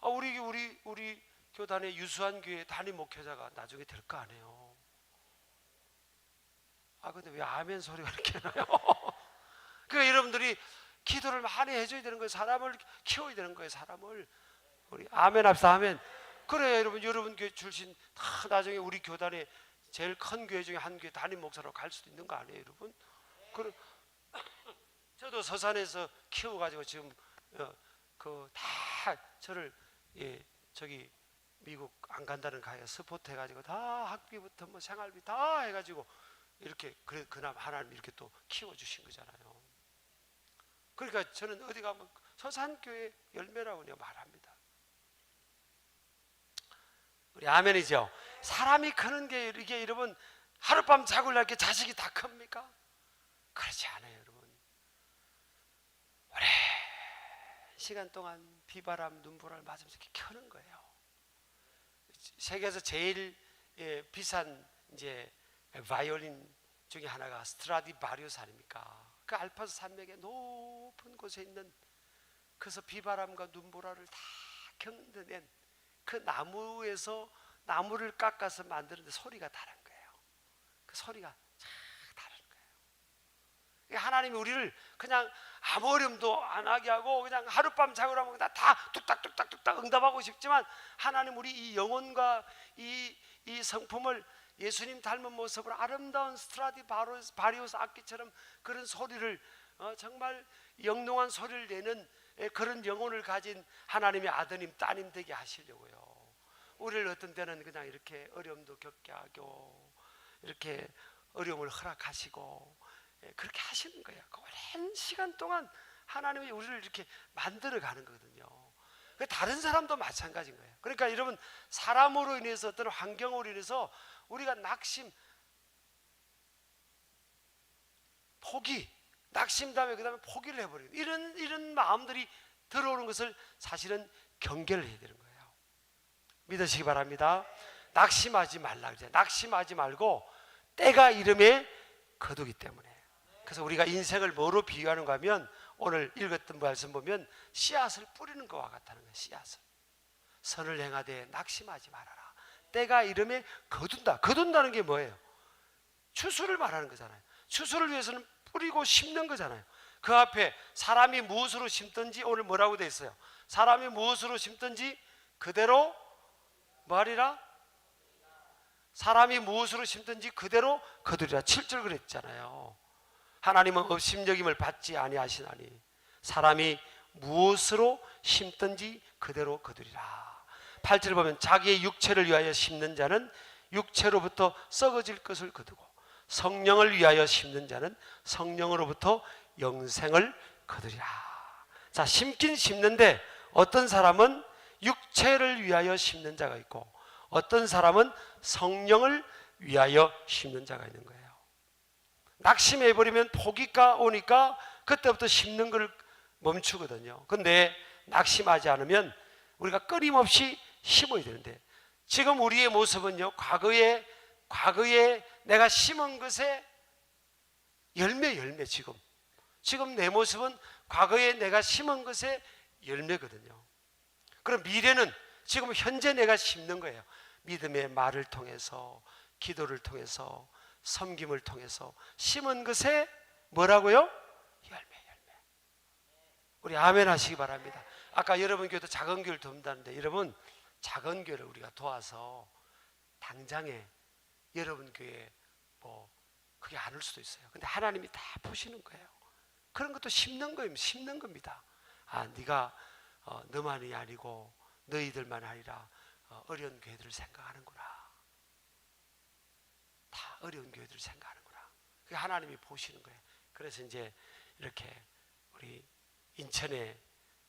우리 교단의 유수한 교회 담임 목회자가 나중에 될 거 아니에요. 근데 왜 아멘 소리가 이렇게 나요? 그러니까 여러분들이 기도를 많이 해줘야 되는 거예요. 사람을 키워야 되는 거예요. 사람을. 우리 아멘 합시다. 아멘. 그래 여러분 교회 출신 다 나중에 우리 교단의 제일 큰 교회 중에 한 교회 담임 목사로 갈 수도 있는 거 아니에요, 여러분? 저도 서산에서 키워가지고 지금 다 저를 저기 미국 안 간다는 가게 스포트 해가지고 다 학비부터 뭐 생활비 다 해가지고 이렇게 그나마 하나님 이렇게 또 키워주신 거잖아요. 그러니까 저는 어디 가면 서산교회 열매라고 그냥 말합니다. 우리 아멘이죠. 사람이 크는 게 이게 여러분 하룻밤 자고 날 게 자식이 다 큽니까? 그렇지 않아요, 여러분. 오래 시간 동안 비바람 눈보라를 맞으면서 이렇게 켜는 거예요. 세계에서 제일 비싼 이제 바이올린 중에 하나가 스트라디바리우스 아닙니까? 그 알프스 산맥의 높은 곳에 있는 그래서 비바람과 눈보라를 다 견뎌낸 그 나무에서 나무를 깎아서 만드는데 소리가 다른 거예요. 그 소리가 참 다른 거예요. 하나님이 우리를 그냥 아무 어려움도 안 하게 하고 그냥 하룻밤 자고 나면 다 뚝딱뚝딱뚝딱 응답하고 싶지만, 하나님 우리 이 영혼과 이 성품을 예수님 닮은 모습으로 아름다운 스트라디바리우스 악기처럼 그런 소리를 정말 영롱한 소리를 내는 그런 영혼을 가진 하나님의 아드님 따님 되게 하시려고요. 우리를 어떤 때는 그냥 이렇게 어려움도 겪게 하고 이렇게 어려움을 허락하시고 그렇게 하시는 거예요. 그 오랜 시간 동안 하나님이 우리를 이렇게 만들어 가는 거거든요. 다른 사람도 마찬가지인 거예요. 그러니까 여러분, 사람으로 인해서 어떤 환경으로 인해서 우리가 낙심, 포기, 낙심 다음에 그 다음에 포기를 해버리는 이런 마음들이 들어오는 것을 사실은 경계를 해야 되는 거예요. 믿으시기 바랍니다. 낙심하지 말라 그래요. 낙심하지 말고 때가 이름에 거두기 때문에. 그래서 우리가 인생을 뭐로 비유하는가 하면 오늘 읽었던 말씀 보면 씨앗을 뿌리는 것과 같다는 거예요. 씨앗을. 선을 행하되 낙심하지 말아라. 때가 이름에 거둔다. 거둔다는 게 뭐예요? 추수를 말하는 거잖아요. 추수를 위해서는 뿌리고 심는 거잖아요. 그 앞에 사람이 무엇으로 심든지 오늘 뭐라고 되어 있어요? 사람이 무엇으로 심든지 그대로 뭐하리라? 사람이 무엇으로 심든지 그대로 거두리라. 7절 그랬잖아요. 하나님은 업심여김을 받지 아니하시나니 사람이 무엇으로 심든지 그대로 거두리라. 8절을 보면 자기의 육체를 위하여 심는 자는 육체로부터 썩어질 것을 거두고 성령을 위하여 심는 자는 성령으로부터 영생을 거두리라. 자, 심긴 심는데 어떤 사람은 육체를 위하여 심는 자가 있고 어떤 사람은 성령을 위하여 심는 자가 있는 거예요. 낙심해버리면 포기가 오니까 그때부터 심는 걸 멈추거든요. 근데 낙심하지 않으면 우리가 끊임없이 심어야 되는데, 지금 우리의 모습은요, 과거에 내가 심은 것에 열매 지금 내 모습은 과거에 내가 심은 것의 열매거든요. 그럼 미래는 지금 현재 내가 심는 거예요. 믿음의 말을 통해서, 기도를 통해서, 섬김을 통해서 심은 것에 뭐라고요? 열매. 우리 아멘 하시기 바랍니다. 아까 여러분 교회도 작은 교회를 돕는다는데, 여러분 작은 교회를 우리가 도와서 당장에 여러분 교회에 뭐 그게 안 올 수도 있어요. 근데 하나님이 다 보시는 거예요. 그런 것도 심는 거예요. 심는 겁니다. 아, 네가 너만이 아니고 너희들만 아니라 어려운 교회들을 생각하는구나. 다 어려운 교회들을 생각하는구나. 그게 하나님이 보시는 거예요. 그래서 이제 이렇게 우리 인천에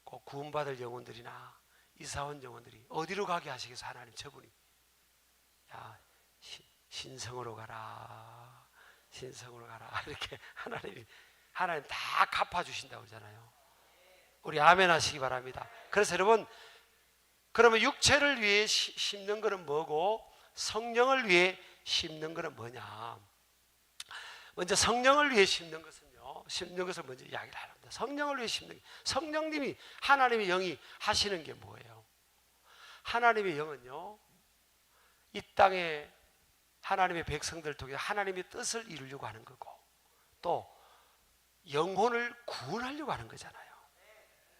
꼭 구원받을 영혼들이나 이사온 영혼들이 어디로 가게 하시겠어? 하나님 저분이 야 신성으로 가라, 신성으로 가라 이렇게 하나님 다 갚아주신다고 그러잖아요. 우리 아멘 하시기 바랍니다. 그래서 여러분, 그러면 육체를 위해 심는 것은 뭐고 성령을 위해 심는 것은 뭐냐? 먼저 성령을 위해 심는 것을 먼저 이야기를 합니다. 성령을 위해 심는, 성령님이, 하나님의 영이 하시는 게 뭐예요? 하나님의 영은요, 이 땅에 하나님의 백성들을 통해 하나님의 뜻을 이루려고 하는 거고, 또 영혼을 구원하려고 하는 거잖아요.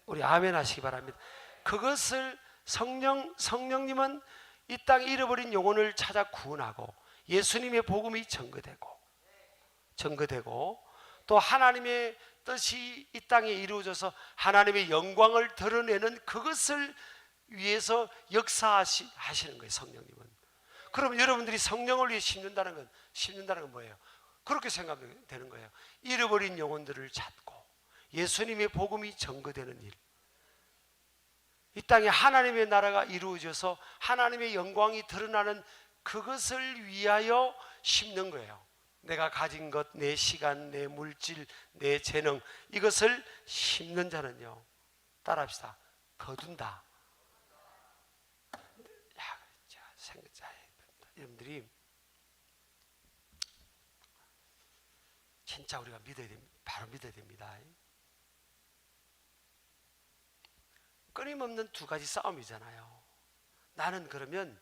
우리 아멘 하시기 바랍니다. 그것을 성령님은 이 땅에 잃어버린 영혼을 찾아 구원하고 예수님의 복음이 전거되고 또 하나님의 뜻이 이 땅에 이루어져서 하나님의 영광을 드러내는 그것을 위해서 역사하시는 거예요. 성령님은. 그럼 여러분들이 성령을 위해 심는다는 건 뭐예요? 그렇게 생각하면 되는 거예요. 잃어버린 영혼들을 찾고 예수님의 복음이 전거되는 일, 이 땅에 하나님의 나라가 이루어져서 하나님의 영광이 드러나는 그것을 위하여 심는 거예요. 내가 가진 것, 내 시간, 내 물질, 내 재능, 이것을 심는 자는요, 따라합시다, 거둔다. 여러분들이 진짜 우리가 믿어야 됩니다. 바로 믿어야 됩니다. 끊임없는 두 가지 싸움이잖아요. 나는 그러면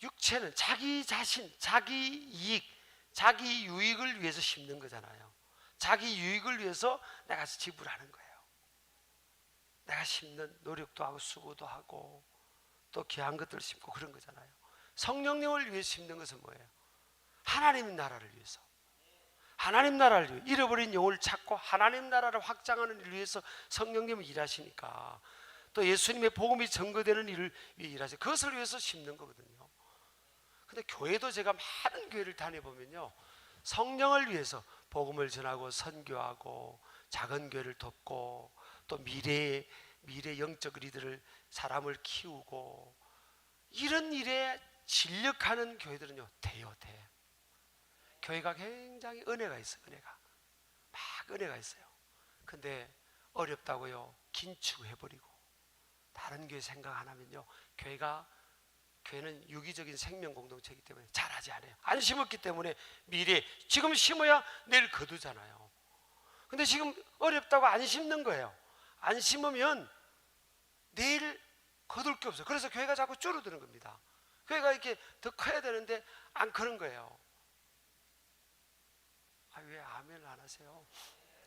육체는 자기 자신, 자기 이익, 자기 유익을 위해서 심는 거잖아요. 자기 유익을 위해서 내가 지불하는 거예요. 내가 심는 노력도 하고 수고도 하고 또 귀한 것들을 심고 그런 거잖아요. 성령님을 위해서 심는 것은 뭐예요? 하나님 나라를 위해서. 하나님 나라를 위해 잃어버린 영혼을 찾고 하나님 나라를 확장하는 일을 위해서 성령님은 일하시니까 또 예수님의 복음이 증거되는 일을 위해 일하세요. 그것을 위해서 심는 거거든요. 근데 교회도 제가 많은 교회를 다녀보면요, 성령을 위해서 복음을 전하고 선교하고 작은 교회를 돕고 또 미래 영적 리더를 사람을 키우고 이런 일에 진력하는 교회들은요 돼요. 교회가 굉장히 은혜가 있어요. 은혜가 있어요. 근데 어렵다고요 긴축해버리고 다른 교회 생각 안 하면요, 교회는 유기적인 생명 공동체이기 때문에 잘하지 않아요. 안 심었기 때문에 미래 지금 심어야 내일 거두잖아요. 근데 지금 어렵다고 안 심는 거예요. 안 심으면 내일 거둘 게 없어요. 그래서 교회가 자꾸 줄어드는 겁니다. 교회가 이렇게 더 커야 되는데 안 크는 거예요. 왜 아멘을 안 하세요?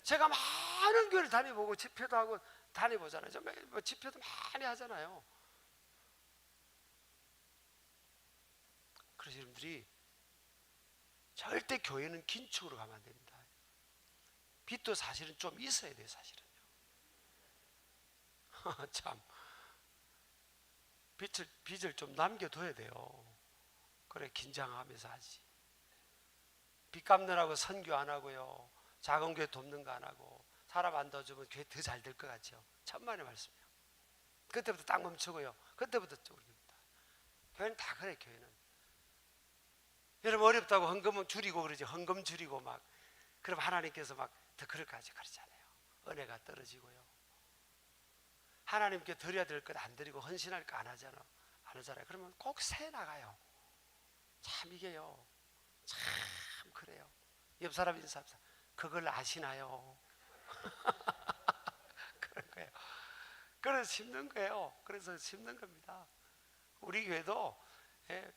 제가 많은 교회를 다녀보고 집회도 하고 다녀보잖아요. 뭐 집회도 많이 하잖아요. 그래서 여러분들이 절대 교회는 긴축으로 가면 안 됩니다. 빚도 사실은 좀 있어야 돼요. 사실은요. 참 빚을 좀 남겨둬야 돼요. 그래 긴장하면서 하지. 빚 갚느라고 선교 안 하고요, 작은 교회 돕는 거 안 하고 사람 안 도와주면 교회 더 잘 될 것 같죠? 천만의 말씀이요. 그때부터 딱 멈추고요. 그때부터 쪼릅니다. 교회는 다 그래. 교회는 여러분 어렵다고 헌금은 줄이고 그러지. 헌금 줄이고 막 그럼 하나님께서 막 더 그럴까지 그러잖아요. 은혜가 떨어지고요. 하나님께 드려야 될 것 안 드리고 헌신할 거 안 하잖아요. 그러면 꼭 새 나가요. 참 이게요, 참 그래요. 옆 사람 인사합시다. 그걸 아시나요? 그런 거예요. 그래서 심는 거예요. 그래서 심는 겁니다. 우리 교회도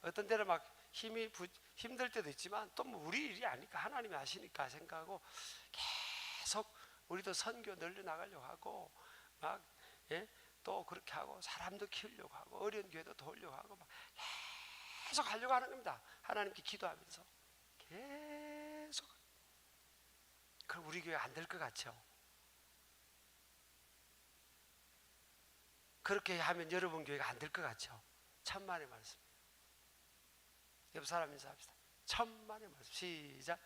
어떤 때는 막 힘들 때도 있지만 또 뭐 우리 일이 아니까 하나님이 하시니까 생각하고 계속 우리도 선교 널려 나가려고 하고 막 또 그렇게 하고 사람도 키우려고 하고 어려운 교회도 도우려고 하고 막 계속 하려고 하는 겁니다. 하나님께 기도하면서 계속. 그럼 우리 교회 안 될 것 같죠? 그렇게 하면 여러분 교회가 안 될 것 같죠? 천만의 말씀. 옆 사람 인사합시다. 천만의 말씀. 시작.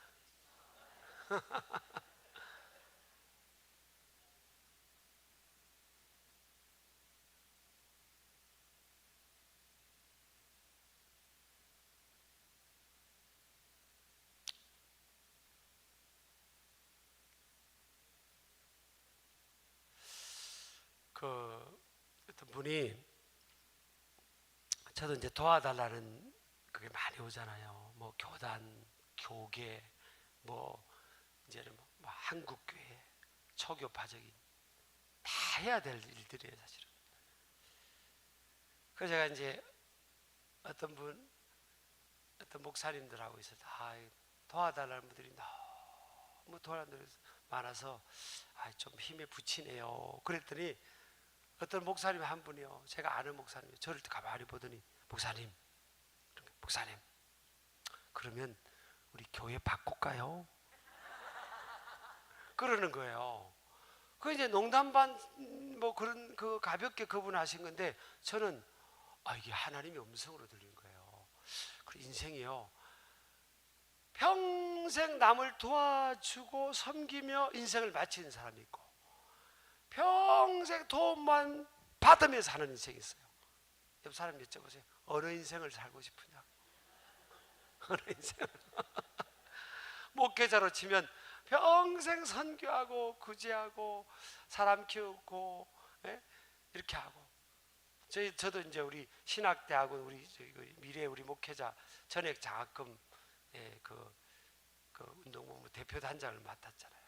어떤 분이 저도 이제 도와달라는 그게 많이 오잖아요. 뭐 교단, 교계, 뭐 이제는 뭐 한국교회, 초교파적인 다 해야 될 일들이에요, 사실은. 그래서 제가 이제 어떤 목사님들하고 있어서 도와달라는 분들이 너무 도와달라는 분들이 많아서 좀 힘에 부치네요. 그랬더니 어떤 목사님 한 분이요, 제가 아는 목사님이 저를 가만히 보더니 목사님 그러면 우리 교회 바꿀까요? 그러는 거예요. 그 이제 농담 반 뭐 그런 그 가볍게 그분 하신 건데 저는 이게 하나님의 음성으로 들린 거예요. 그 인생이요, 평생 남을 도와주고 섬기며 인생을 마치는 사람이 있고 평생 도움만 받으면서 사는 인생이 있어요. 옆 사람 여쭤보세요. 어느 인생을 살고 싶으냐? 어느 인생을? 목회자로 치면 평생 선교하고 구제하고 사람 키우고 이렇게 하고 저도 이제 우리 신학대학원 우리 미래 우리 목회자 전액 장학금 그 운동본부 대표 단장을 맡았잖아요.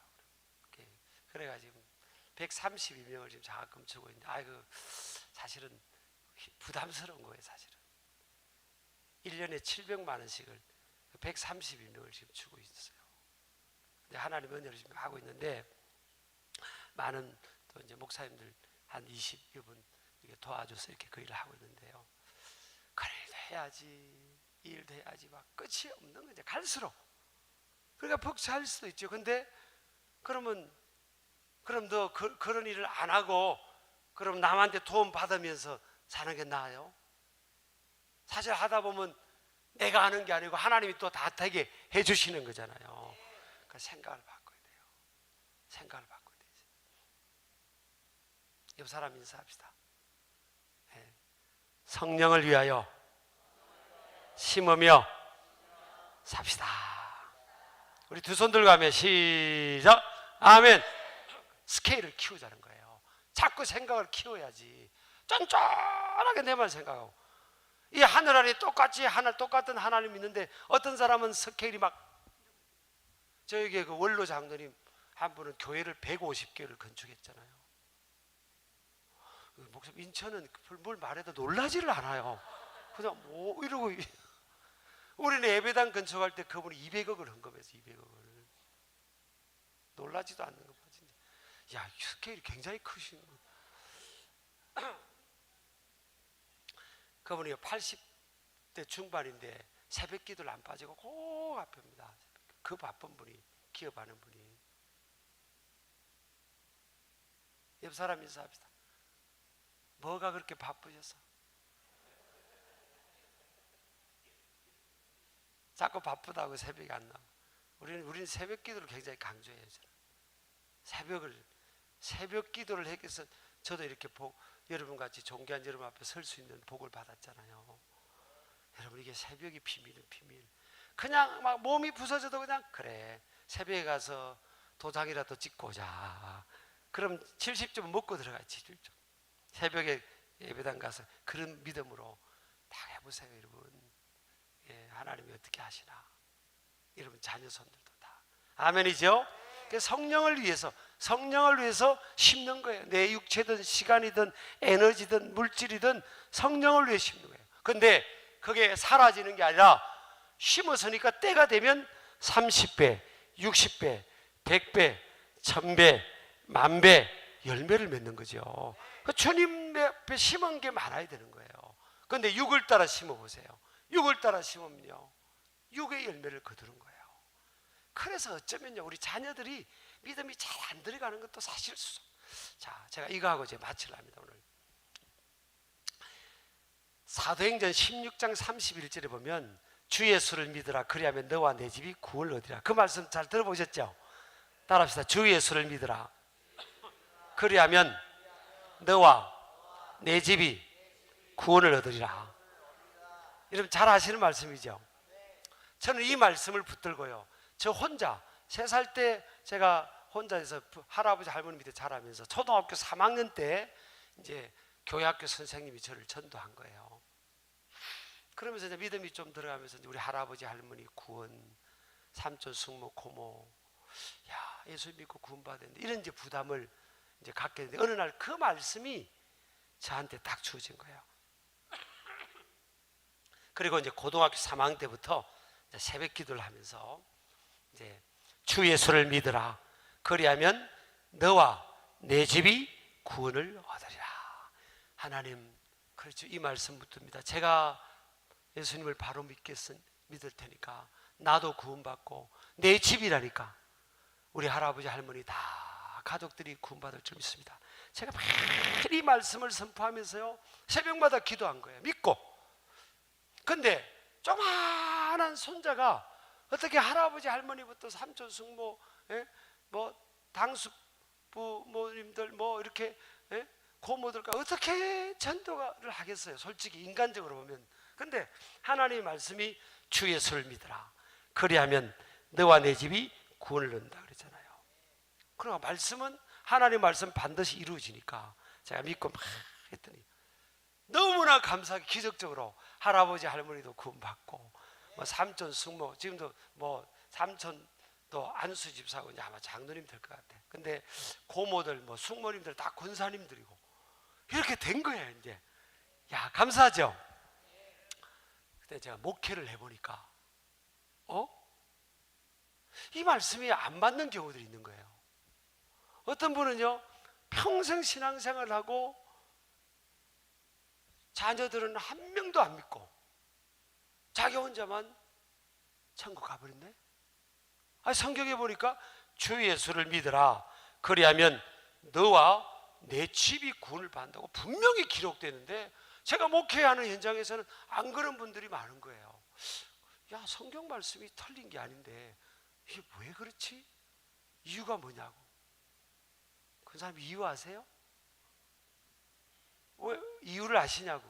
그래가지고 132명을 지금 장학금 주고 있는데 아이고 사실은 부담스러운 거예요. 사실은 1년에 700만 원씩을 132명을 지금 주고 있어요. 근데 하나님 은혜로 지금 하고 있는데 많은 또 이제 목사님들 한 20여 분 이렇게 도와줘서 이렇게 그 일을 하고 있는데요. 그 일도 해야지 이 일도 해야지 막 끝이 없는 거죠. 갈수록 그러니까 벅차할 수도 있죠. 근데 그럼 너 그런 일을 안 하고 그럼 남한테 도움 받으면서 사는 게 나아요? 사실 하다 보면 내가 하는 게 아니고 하나님이 또 다 되게 해주시는 거잖아요. 그러니까 생각을 바꿔야 돼요. 생각을 바꿔야 되지. 옆 사람 인사합시다. 네. 성령을 위하여 심으며 삽시다. 우리 두 손 들고 하면 시작. 아멘. 스케일을 키우자는 거예요. 자꾸 생각을 키워야지. 쫀쫀하게 내만 생각하고 이 하늘 아래 똑같은 하나님 있는데 어떤 사람은 스케일이 막 저에게 그 원로 장로님 한 분은 교회를 150개를 건축했잖아요. 목사님 인천은 뭘 말해도 놀라지를 않아요. 그냥 뭐 이러고 우리는 예배당 건축할 때 그분이 200억을 헌금해서 200억을 놀라지도 않는 거 봐. 야, 스케일이 굉장히 크신 분. 그분이 80대 중반인데 새벽 기도를 안 빠지고 꼭 앞입니다. 그 바쁜 분이 기업하는 분이. 옆 사람 인사합시다. 뭐가 그렇게 바쁘셔서? 자꾸 바쁘다고 새벽에 안 나오고. 우리는 새벽 기도를 굉장히 강조해요. 새벽 기도를 했기 위해서 저도 이렇게 여러분 같이 존귀한 여러분 앞에 설 수 있는 복을 받았잖아요. 여러분 이게 새벽이 비밀은 비밀. 그냥 막 몸이 부서져도 그냥 그래 새벽에 가서 도장이라도 찍고 오자. 그럼 70점 먹고 들어가지. 70점. 새벽에 예배당 가서 그런 믿음으로 다 해보세요 여러분. 예, 하나님이 어떻게 하시나. 여러분 자녀 손들도 다 아멘이죠. 성령을 위해서 심는 거예요. 내 육체든 시간이든 에너지든 물질이든 성령을 위해 심는 거예요. 근데 그게 사라지는 게 아니라 심었으니까 때가 되면 30배, 60배, 100배, 1000배, 10,000배 열매를 맺는 거죠. 주님 앞에 심은 게 많아야 되는 거예요. 그런데 6을 따라 심어보세요. 6을 따라 심으면요 6의 열매를 거두는 거예요. 그래서 어쩌면요 우리 자녀들이 믿음이 잘 안 들어가는 것도 사실수. 자, 제가 이거 하고 이제 마치려 합니다. 오늘 사도행전 16장 31절에 보면 주 예수를 믿으라 그리하면 너와 내 집이 구원을 얻으리라. 그 말씀 잘 들어보셨죠? 따라합시다. 주 예수를 믿으라 그리하면 너와 내 집이 구원을 얻으리라. 여러분 잘 아시는 말씀이죠? 저는 이 말씀을 붙들고요 저 혼자 3살 때 제가 혼자서 할아버지 할머니 밑에 자라면서 초등학교 3학년 때 이제 교회학교 선생님이 저를 전도한 거예요. 그러면서 이제 믿음이 좀 들어가면서 이제 우리 할아버지 할머니 구원, 삼촌 숙모 고모, 야 예수 믿고 구원받았는데 이런 이제 부담을 이제 갖게 됐는데 어느 날 그 말씀이 저한테 딱 주어진 거예요. 그리고 이제 고등학교 3학년 때부터 이제 새벽 기도를 하면서 이제 주 예수를 믿으라 그리하면 너와 내 집이 구원을 얻으리라. 하나님 그렇죠. 이 말씀 붙듭니다. 제가 예수님을 바로 믿을 테니까 나도 구원받고 내 집이라니까 우리 할아버지 할머니 다 가족들이 구원받을 줄 믿습니다. 제가 매일 이 말씀을 선포하면서요 새벽마다 기도한 거예요. 믿고. 근데 조그만한 손자가 어떻게 할아버지 할머니부터 삼촌 숙모 뭐 당숙부모님들 뭐 이렇게 고모들과 어떻게 전도를 하겠어요. 솔직히 인간적으로 보면. 근데 하나님의 말씀이 주 예수를 믿으라 그리하면 너와 내 집이 구원을 얻는다 그랬잖아요. 그러나 말씀은 하나님의 말씀 반드시 이루어지니까 제가 믿고 막 했더니 너무나 감사하게 기적적으로 할아버지 할머니도 구원받고 뭐 삼촌 숙모 지금도 뭐 삼촌도 또 안수 집사하고 이제 아마 장로님 될 것 같아. 근데 고모들 뭐 숙모님들 다 권사님들이고 이렇게 된 거예요. 이제 야, 감사하죠. 그때 제가 목회를 해보니까 이 말씀이 안 맞는 경우들이 있는 거예요. 어떤 분은요 평생 신앙생활을 하고 자녀들은 한 명도 안 믿고 자기 혼자만 천국 가버렸네. 성경에 보니까 주 예수를 믿으라 그리하면 너와 내 집이 구원을 받는다고 분명히 기록되는데, 제가 목회하는 현장에서는 안 그런 분들이 많은 거예요. 야, 성경 말씀이 틀린 게 아닌데 이게 왜 그렇지? 이유가 뭐냐고. 그 사람 이유 아세요? 왜 이유를 아시냐고.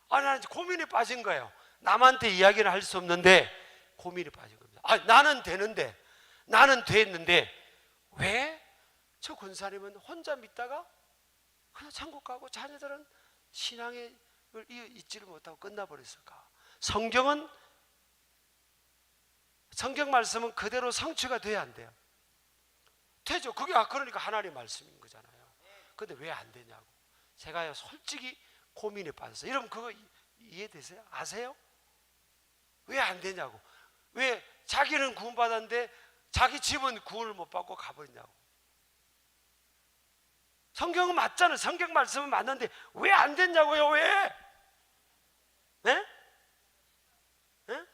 나는 고민에 빠진 거예요. 남한테 이야기를 할 수 없는데 고민에 빠진 겁니다. 나는 되는데, 나는 됐는데 왜 저 권사님은 혼자 믿다가 그냥 천국 가고 자녀들은 신앙을 잊지를 못하고 끝나버렸을까? 성경 말씀은 그대로 성취가 돼야 안 돼요? 되죠. 그게 그러니까 하나님의 말씀인 거잖아요. 근데 왜 안 되냐고. 제가 솔직히 고민에 빠졌어요. 여러분 그거 이해되세요? 아세요? 왜 안 되냐고. 왜 자기는 구원받았는데 자기 집은 구원을 못 받고 가버리냐고. 성경은 맞잖아요. 성경 말씀은 맞는데 왜 안 됐냐고요. 왜? 네? 네?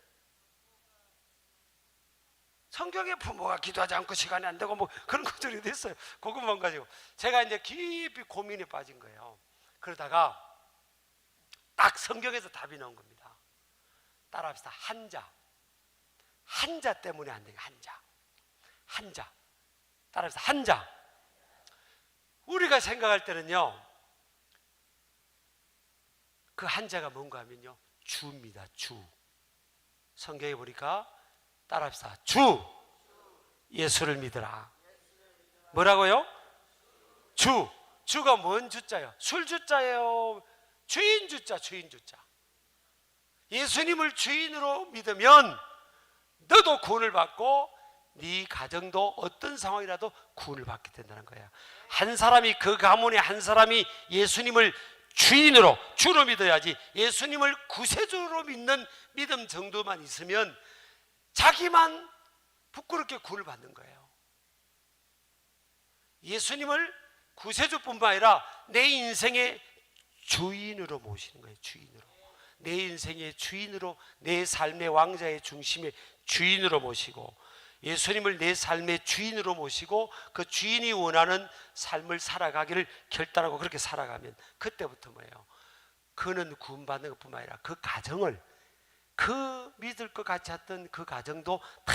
성경에 부모가 기도하지 않고 시간이 안 되고 뭐 그런 것들이 됐어요. 그것만 가지고 제가 이제 깊이 고민에 빠진 거예요. 그러다가 딱 성경에서 답이 나온 겁니다. 따라합시다. 한자 때문에 안 돼요. 한자. 따라합시다. 한자. 우리가 생각할 때는요, 그 한자가 뭔가 하면요, 주입니다. 주. 성경에 보니까 따라합시다. 주. 예수를 믿으라. 뭐라고요? 주. 주가 뭔 주자예요? 술 주자예요? 주인 주자. 예수님을 주인으로 믿으면 너도 구원을 받고 네 가정도 어떤 상황이라도 구원을 받게 된다는 거예요. 한 사람이, 그 가문의 한 사람이 예수님을 주로 믿어야지, 예수님을 구세주로 믿는 믿음 정도만 있으면 자기만 부끄럽게 구원을 받는 거예요. 예수님을 구세주뿐만 아니라 내 인생의 주인으로 모시는 거예요. 주인으로. 내 인생의 주인으로, 내 삶의 왕자의 중심의 주인으로 모시고, 예수님을 내 삶의 주인으로 모시고 그 주인이 원하는 삶을 살아가기를 결단하고 그렇게 살아가면 그때부터 뭐예요? 그는 구원받는 것뿐만 아니라 그 가정을, 그 믿을 것 같이 했던 그 가정도 다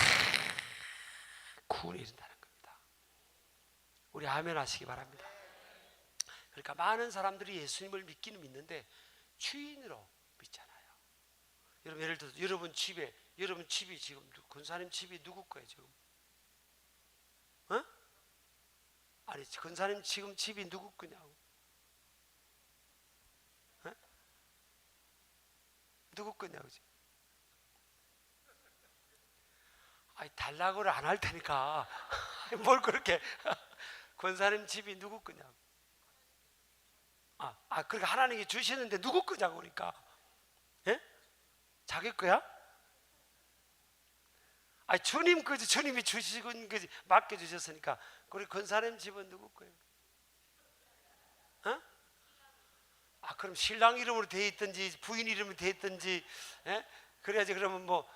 구원이 된다는 겁니다. 우리 아멘 하시기 바랍니다. 그러니까 많은 사람들이 예수님을 믿기는 믿는데 주인으로 믿잖아요. 여러분, 예를 들어서 여러분 집이 지금 권사님 집이 누구 거예요 지금? 아니, 권사님 지금 집이 누구 거냐고? 누구 거냐고 지금? 달라고를 안 할 테니까 뭘 그렇게 권사님 집이 누구 거냐고. 그러니까 하나님이 주시는데 누구 거냐고. 그러니까 자기 거야? 주님 거지. 주님이 주시군 거지. 맡겨주셨으니까. 우리 권사님 집은 누구 거예요? 그럼 신랑 이름으로 돼 있든지 부인 이름으로 돼 있든지, 그래야지. 그러면 뭐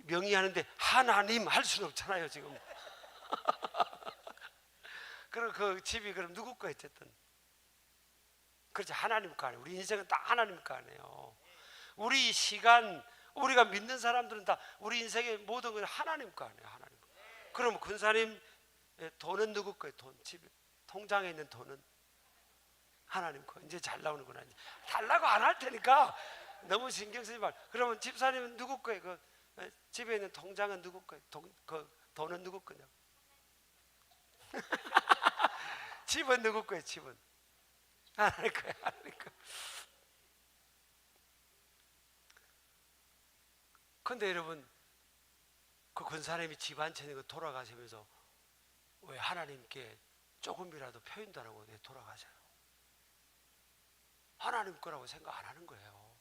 명의하는데 하나님 할 수는 없잖아요 지금. 그럼 그 집이 그럼 누구 거 어쨌든. 그렇지, 하나님 거 아니에요. 우리 인생은 다 하나님 거 아니에요. 우리 시간, 우리가 믿는 사람들은 다 우리 인생의 모든 건 하나님 거 아니에요. 하나님 거. 그럼 권사님 돈은 누구 거예요? 돈, 집에 통장에 있는 돈은 하나님 거. 이제 잘 나오는구나. 달라고 안 할 테니까 너무 신경 쓰지 말. 그러면 집사님은 누구 거예요? 그 집에 있는 통장은 누구 거예요? 그 돈은 누구 거냐고. 집은 누구 거예요? 집은 하나님 거예요. 하나님 거. 근데 여러분, 그 권사님이 집안처니까 돌아가시면서 왜 하나님께 조금이라도 표현도 안 하고 왜 돌아가셔요? 하나님 거라고 생각 안 하는 거예요.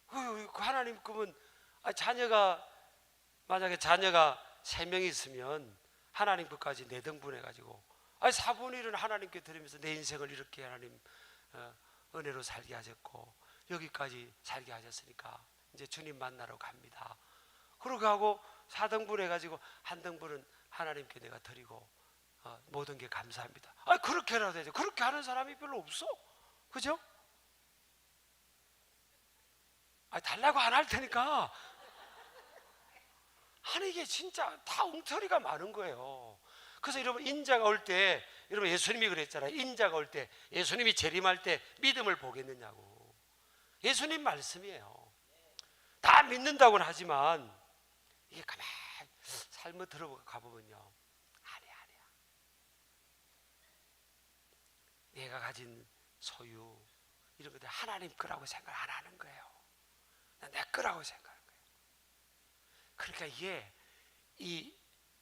그 하나님 거면 자녀가 만약에 자녀가 3명이 있으면 하나님 것까지 4등분 해가지고 4분의 1은 하나님께 드리면서 내 인생을 이렇게 하나님 은혜로 살게 하셨고 여기까지 살게 하셨으니까 이제 주님 만나러 갑니다. 그러고 하고 4등분 해가지고 1등분은 하나님께 내가 드리고 모든 게 감사합니다. 그렇게라도 해야죠. 그렇게 하는 사람이 별로 없어. 그죠? 달라고 안 할 테니까. 아니 이게 진짜 다 엉터리가 많은 거예요. 그래서 여러분 인자가 올 때, 여러분 예수님이 그랬잖아요. 인자가 올 때, 예수님이 재림할 때 믿음을 보겠느냐고. 예수님 말씀이에요. 다 믿는다고는 하지만 이게 가만히 삶을 들어가 보면요, 아니야. 내가 가진 소유 이런 것들 하나님 거라고 생각 안 하는 거예요. 내 거라고 생각하는 거예요. 그러니까 이게 이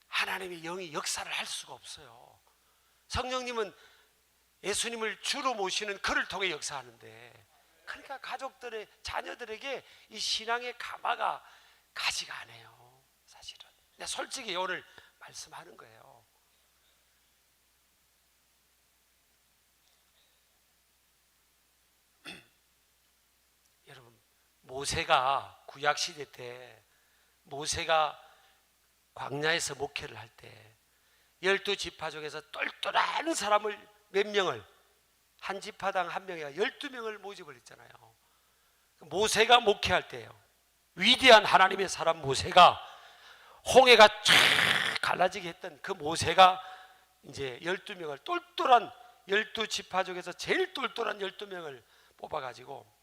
하나님의 영이 역사를 할 수가 없어요. 성령님은 예수님을 주로 모시는 그를 통해 역사하는데, 그러니까 가족들의 자녀들에게 이 신앙의 가마가 가지가 않아요. 사실은 내가 솔직히 오늘 말씀하는 거예요. 여러분, 모세가 구약시대 때, 모세가 광야에서 목회를 할 때 12지파 중에서 똘똘한 사람을 몇 명을, 한 지파당 한 명이가 12명을 모집을 했잖아요. 모세가 목회할 때예요. 위대한 하나님의 사람 모세가 홍해가 쫙 갈라지게 했던 그 모세가 이제 12명을, 똘똘한 12지파 중에서 제일 똘똘한 12명을 뽑아가지고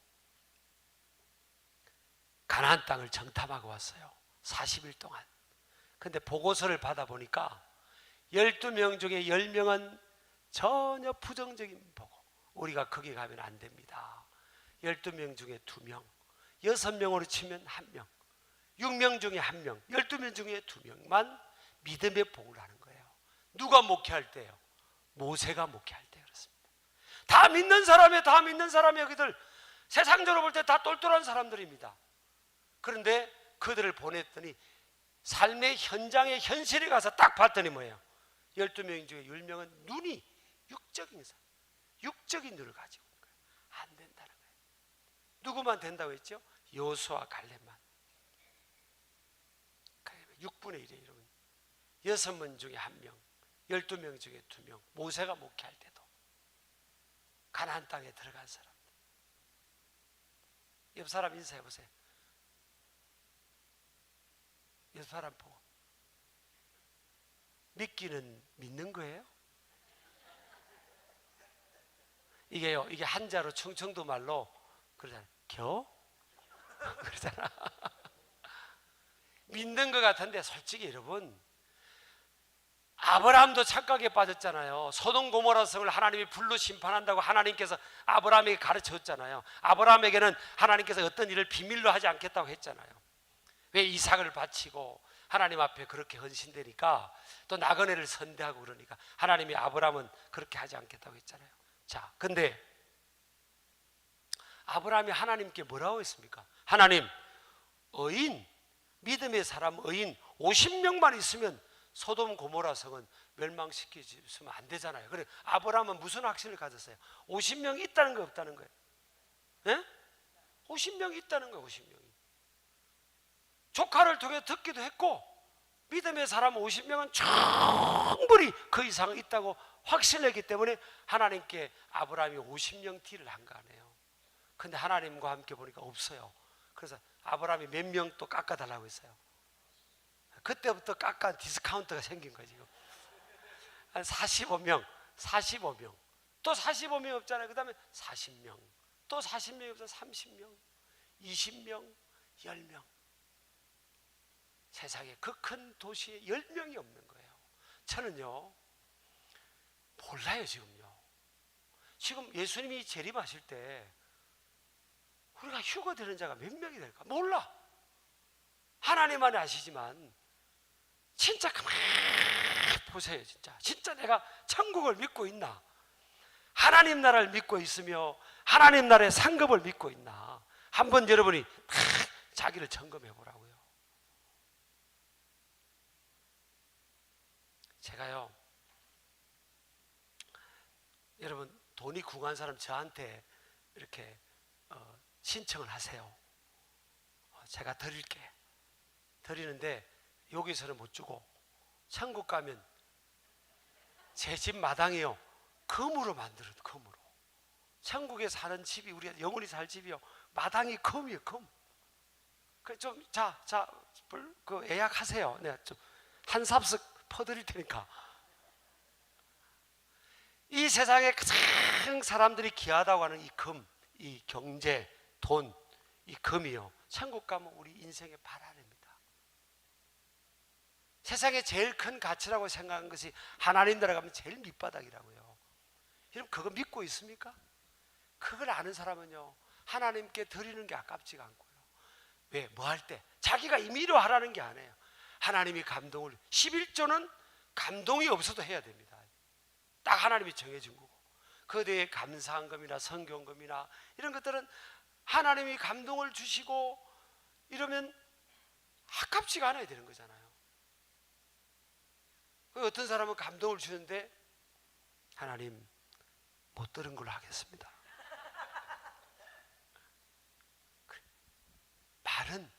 가나안 땅을 정탐하고 왔어요. 40일 동안. 근데 보고서를 받아보니까 12명 중에 10명은 전혀 부정적인 보고, 우리가 거기 가면 안 됩니다. 12명 중에 2명, 6명으로 치면 1명, 6명 중에 1명, 12명 중에 2명만 믿음의 복을 하는 거예요. 누가 목회할 때요? 모세가 목회할 때 그렇습니다. 다 믿는 사람이 여기들 세상적으로 볼 때 다 똘똘한 사람들입니다. 그런데 그들을 보냈더니 삶의 현장의 현실에 가서 딱 봤더니 뭐예요? 12명 중에 10명은 눈이 육적인 사람, 육적인 눈을 가지고 있는 거예요. 안 된다는 거예요. 누구만 된다고 했죠? 여호수아 갈렙만. 6분의 1이에요, 여러분. 6명 중에 1명, 12명 중에 2명. 모세가 목회할 때도 가나안 땅에 들어간 사람들. 옆 사람 인사해 보세요. 옆 사람 보고. 믿기는 믿는 거예요? 이게요, 이게 한자로 충청도 말로 그러잖아요. 그러잖아. 믿는 것 같은데 솔직히 여러분, 아브라함도 착각에 빠졌잖아요. 소돔 고모라 성을 하나님이 불로 심판한다고 하나님께서 아브라함에게 가르쳤잖아요. 아브라함에게는 하나님께서 어떤 일을 비밀로 하지 않겠다고 했잖아요. 왜? 이삭을 바치고 하나님 앞에 그렇게 헌신되니까, 또 나그네를 선대하고 그러니까 하나님이 아브라함은 그렇게 하지 않겠다고 했잖아요. 자, 근데 아브라함이 하나님께 뭐라고 했습니까? 하나님, 의인, 믿음의 사람 의인 50명만 있으면 소돔 고모라 성은 멸망시키면 안 되잖아요. 그래 아브라함은 무슨 확신을 가졌어요? 50명이 있다는 거 없다는 거예요? 예? 50명이 있다는 거예요. 50명이. 조카를 통해 듣기도 했고, 믿음의 사람 50명은 충분히 그 이상 있다고 확신했기 때문에 하나님께 아브라함이 50명 딜을 한 거 아니에요. 근데 하나님과 함께 보니까 없어요. 그래서 아브라함이 몇 명 또 깎아달라고 했어요. 그때부터 깎아 디스카운트가 생긴 거예요. 지금 한 45명, 또 45명 없잖아요. 그 다음에 40명, 또 40명이 없어서 30명, 20명, 10명. 세상에 그 큰 도시에 10명이 없는 거예요. 저는요 몰라요. 지금 예수님이 재림하실 때 우리가 휴거 되는 자가 몇 명이 될까? 몰라. 하나님만이 아시지만 진짜 가만히 보세요. 진짜 내가 천국을 믿고 있나? 하나님 나라를 믿고 있으며 하나님 나라의 상급을 믿고 있나? 한번 여러분이 자기를 점검해 보라고요. 제가요, 여러분 돈이 궁한 사람 저한테 이렇게 신청을 하세요. 제가 드릴게. 드리는데 여기서는 못 주고 천국 가면 제 집 마당이요, 금으로 만들어요. 금으로. 천국에 사는 집이, 우리가 영원히 살 집이요, 마당이 금이에요. 금. 그 좀 그 예약하세요. 내가 좀 한 삽씩 퍼드릴 테니까. 이 세상에 가장 사람들이 귀하다고 하는 이 금, 이 경제, 돈, 이 금이요, 천국 가면 우리 인생의 발아래입니다. 세상에 제일 큰 가치라고 생각하는 것이 하나님 나라 가면 제일 밑바닥이라고요. 여러분 그거 믿고 있습니까? 그걸 아는 사람은요, 하나님께 드리는 게 아깝지가 않고요. 왜? 뭐 할 때? 자기가 임의로 하라는 게 아니에요. 하나님이 감동을, 11조는 감동이 없어도 해야 됩니다. 딱 하나님이 정해준 거고, 그 뒤에 감사한금이나 성경금이나 이런 것들은 하나님이 감동을 주시고 이러면 아깝지가 않아야 되는 거잖아요. 어떤 사람은 감동을 주는데 하나님 못 들은 걸로 하겠습니다. 말은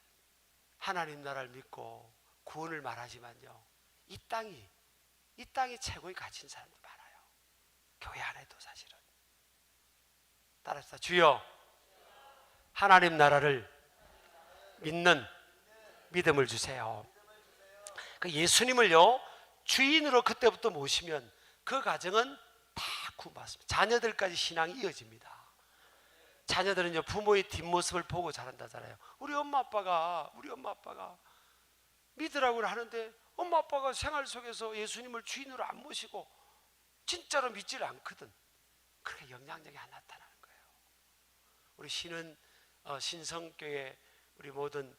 하나님 나라를 믿고 구원을 말하지만요, 이 땅이 최고의 가치인 사람도 많아요. 교회 안에도 사실은. 따라서 주여, 하나님 나라를 믿는 믿음을 주세요. 그 예수님을요 주인으로 그때부터 모시면 그 가정은 다 구원받습니다. 자녀들까지 신앙이 이어집니다. 자녀들은요 부모의 뒷모습을 보고 자란다잖아요. 우리 엄마 아빠가 믿으라고 하는데 엄마 아빠가 생활 속에서 예수님을 주인으로 안 모시고 진짜로 믿지를 않거든. 그렇게 영향력이 안 나타나는 거예요. 우리 신성교회 우리 모든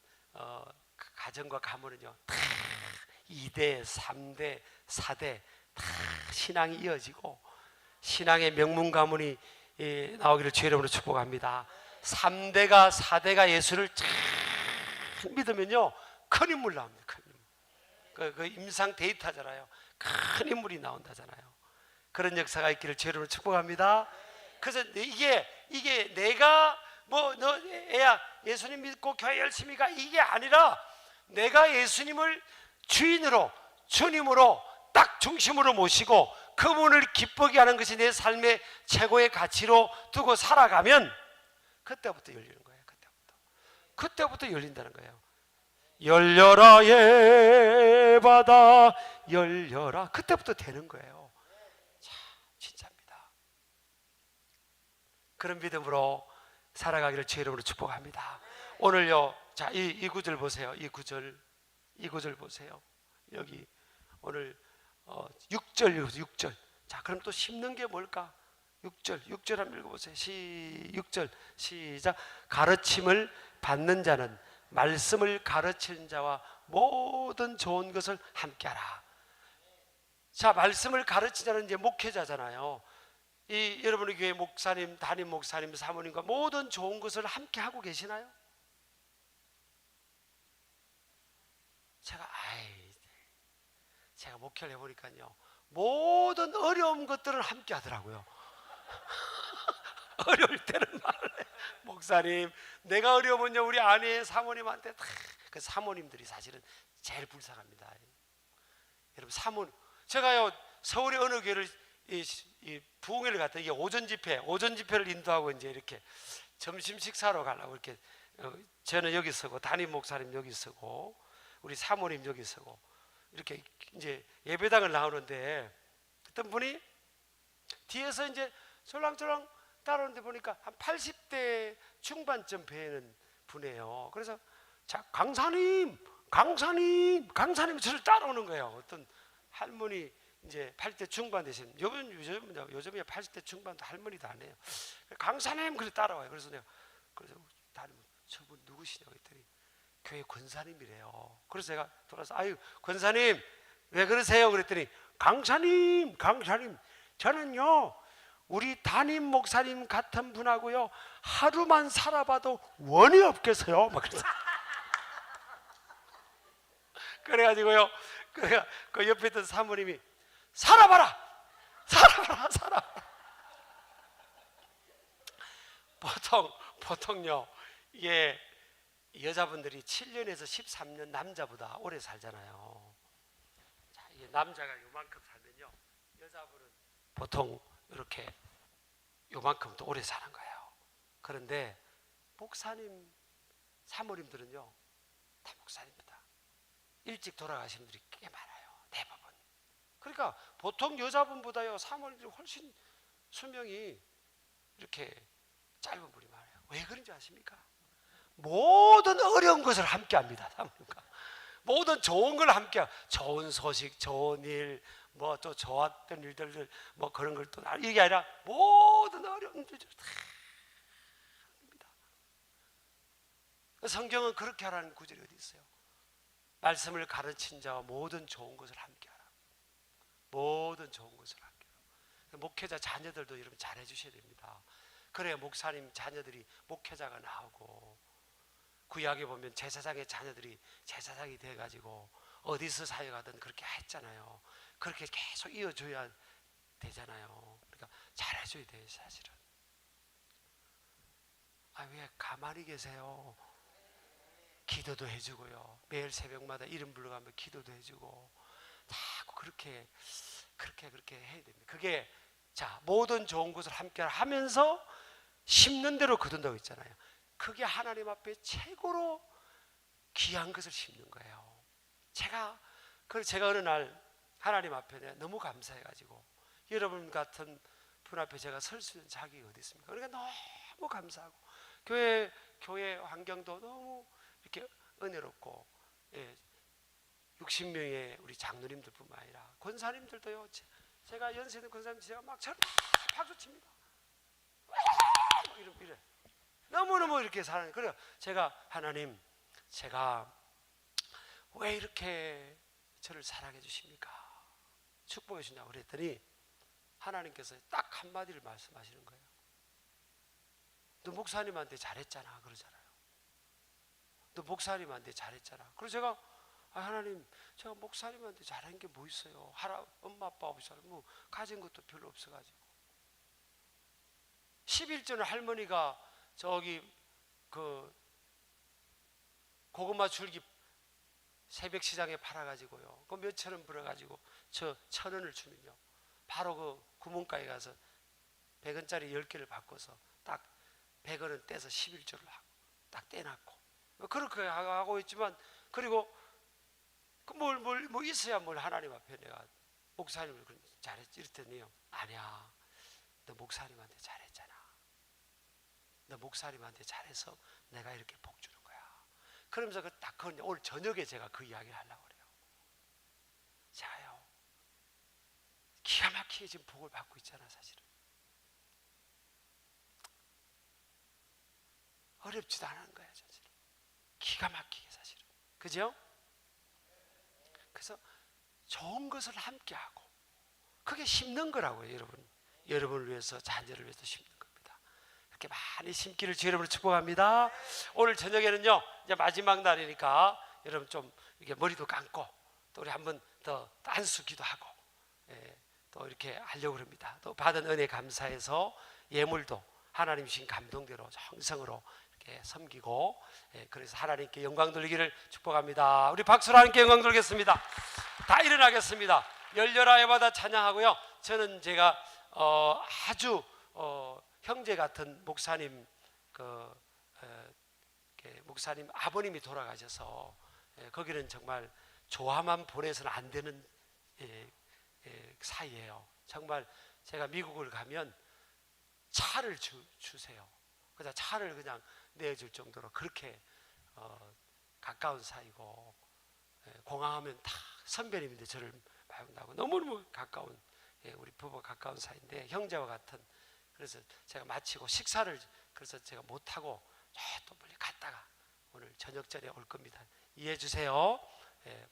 가정과 가문은요 다 2대, 3대, 4대 다 신앙이 이어지고 신앙의 명문 가문이 나오기를 주의 이름으로 축복합니다. 3대가 4대가 예수를 잘 믿으면요 큰 인물 나옵니다. 큰 인물. 그 임상 데이터잖아요. 큰 인물이 나온다잖아요. 그런 역사가 있기를 주의 이름으로 축복합니다. 그래서 이게 내가 너 애야 예수님 믿고 교회 열심히 가 이게 아니라 내가 예수님을 주인으로 주님으로 딱 중심으로 모시고 그분을 기쁘게 하는 것이 내 삶의 최고의 가치로 두고 살아가면 그때부터 열리는 거예요. 그때부터 열린다는 거예요. 열려라 예바다 열려라, 그때부터 되는 거예요. 자, 진짜입니다. 그런 믿음으로 살아가기를 주의 이름으로 축복합니다. 오늘요, 자, 이 구절 보세요. 이 구절 보세요. 여기 오늘 6절 읽어보세요. 6절. 자, 그럼 또 심는 게 뭘까? 6절 한번 읽어보세요. 6절 시작. 가르침을 받는 자는 말씀을 가르치는 자와 모든 좋은 것을 함께하라. 자, 말씀을 가르치는 자는 이제 목회자잖아요. 여러분의 교회 목사님, 담임 목사님, 사모님과 모든 좋은 것을 함께 하고 계시나요? 제가 목회를 해보니까요 모든 어려운 것들은 함께 하더라고요. 어려울 때는 말을 해. 목사님 내가 어려우면요 우리 아내 사모님한테 다, 그 사모님들이 사실은 제일 불쌍합니다. 여러분 제가요 서울의 어느 교회를 이 부흥회를 갔다, 이게 오전 집회를 인도하고 이제 이렇게 점심 식사로 가려고 이렇게 저는 여기 서고 담임 목사님 여기 서고 우리 사모님 여기 서고 이렇게 이제 예배당을 나오는데 어떤 분이 뒤에서 이제 졸랑졸랑 따라오는데 보니까 한 80대 중반쯤 되는 분이에요. 그래서 자, 강사님 저를 따라오는 거예요. 어떤 할머니 이제 80대 중반 되신 요즘에 80대 중반도 할머니도 안 해요. 강사님 그래 따라와요. 그래서 담임 저분 누구시냐고 했더니 교회 권사님이래요. 그래서 제가 돌아서 아유 권사님 왜 그러세요? 그랬더니 강사님 저는요 우리 담임 목사님 같은 분하고요 하루만 살아봐도 원이 없겠어요. 막 그래서 그래가지고요 그 옆에 있던 사모님이 살아봐라. 보통요 이게 여자분들이 7년에서 13년 남자보다 오래 살잖아요. 자, 이게 남자가 요만큼 살면요 여자분은 보통 이렇게 요만큼 더 오래 사는 거예요. 그런데 목사님 사모님들은요 다 목사님입니다. 일찍 돌아가시는 분들이 꽤 많아요. 대부분. 그러니까 보통 여자분보다요 사모님들이 훨씬 수명이 이렇게 짧은 분이 많아요. 왜 그런지 아십니까? 모든 어려운 것을 함께 합니다. 사모님과 모든 좋은 걸 함께, 좋은 소식, 좋은 일, 뭐 또 좋았던 일들, 뭐 그런 걸 또 이게 아니라 모든 어려운 일들을 다 합니다. 성경은 그렇게 하라는 구절이 어디 있어요? 말씀을 가르친 자와 모든 좋은 것을 함께 하라. 모든 좋은 것을 함께 하라. 목회자 자녀들도 여러분 잘해 주셔야 됩니다. 그래야 목사님 자녀들이 목회자가 나오고, 구약에 보면 제사장의 자녀들이 제사장이 돼가지고 어디서 사역하든 그렇게 했잖아요. 그렇게 계속 이어줘야 되잖아요. 그러니까 잘해줘야 돼요, 사실은. 아, 왜 가만히 계세요? 기도도 해주고요. 매일 새벽마다 이름 불러가며 기도도 해주고, 자꾸 그렇게 해야 됩니다. 그게 자 모든 좋은 것을 함께 하면서 심는 대로 거둔다고 했잖아요. 그게 하나님 앞에 최고로 귀한 것을 심는 거예요. 제가 어느 날 하나님 앞에 너무 감사해가지고, 여러분 같은 분 앞에 제가 설 수 있는 자격이 어디 있습니까? 그러니까 너무 감사하고, 교회 환경도 너무 이렇게 은혜롭고, 60명의 우리 장로님들뿐만 아니라 권사님들도요. 제가 연세 있는 권사님 제가 막 저를 박수 칩니다. 이래. 너무너무 이렇게 사는. 그래요. 제가 하나님, 제가 왜 이렇게 저를 사랑해 주십니까? 축복해 주냐고 그랬더니 하나님께서 딱 한마디를 말씀하시는 거예요. 너 목사님한테 잘했잖아 그러잖아요. 너 목사님한테 잘했잖아. 그래서 제가 하나님, 제가 목사님한테 잘한 게 뭐 있어요? 엄마 아빠 없이 뭐 가진 것도 별로 없어가지고. 11조는 할머니가 저기 그 고구마 줄기 새벽 시장에 팔아가지고요. 그 몇천 원 벌어가지고 저 1,000원을 주면요. 바로 그 구멍가에 가서 100원짜리 10개를 바꿔서 딱 100원은 떼서 11조를 하고 딱 떼놨고. 그렇게 하고 있지만, 그리고 뭐 있어야 뭘 하나님 앞에 내가 목사님을 잘했지 이랬더니요. 아니야. 너 목사님한테 잘했잖아. 너 목사님한테 잘해서 내가 이렇게 복 주는 거야. 그러면서 오늘 저녁에 제가 그 이야기를 하려고 그래요. 제가요 기가 막히게 지금 복을 받고 있잖아. 사실은 어렵지도 않은 거예요. 사실은 기가 막히게 사실은. 그죠? 그래서 좋은 것을 함께 하고, 그게 심는 거라고요. 여러분을 위해서, 자녀를 위해서 심는 겁니다. 이렇게 많이 심기를 주 여러분을 축복합니다. 오늘 저녁에는요 이제 마지막 날이니까 여러분 좀 이렇게 머리도 감고 또 우리 한번 더 안수 기도하고, 또 이렇게 하려고 합니다. 또 받은 은혜 감사해서 예물도 하나님 주신 감동대로 정성으로 이렇게 섬기고, 그래서 하나님께 영광 돌리기를 축복합니다. 우리 박수로 하나님께 영광 돌리겠습니다. 다 일어나겠습니다. 열려라 예마다 찬양하고요. 저는 제가 아주 형제 같은 목사님, 목사님 아버님이 돌아가셔서, 거기는 정말 조화만 보내서는 안 되는 사이예요. 정말 제가 미국을 가면 차를 주세요. 그래서 차를 그냥 내줄 정도로 그렇게 가까운 사이고, 공항하면 다 선배님인데 저를 만나고 너무너무 가까운, 우리 부부가 가까운 사이인데 형제와 같은. 그래서 제가 마치고 식사를 그래서 제가 못하고 또 멀리 갔다가 오늘 저녁전에 올 겁니다. 이해해 주세요.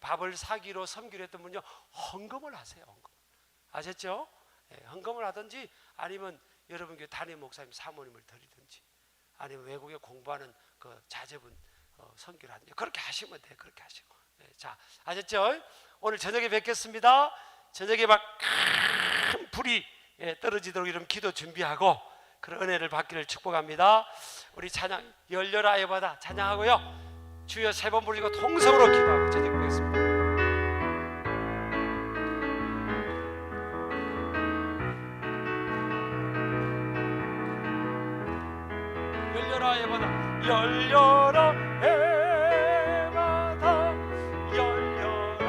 밥을 사기로 섬기로 했던 분요, 헌금을 하세요. 헌금. 아셨죠? 헌금을 하든지 아니면 여러분 교회 담임 목사님 사모님을 드리든지 아니면 외국에 공부하는 그 자제분 선교를 하든지 그렇게 하시면 돼요. 그렇게 하시고. 자, 아셨죠? 오늘 저녁에 뵙겠습니다. 저녁에 막 큰 불이 떨어지도록 이런 기도 준비하고 그런 은혜를 받기를 축복합니다. 우리 찬양 열려라 예바다 찬양하고요, 주여 세 번 부르고 통성으로 기도하고 저녁에 뵙겠습니다. 열려라 예바다 열려라 예바다 열려라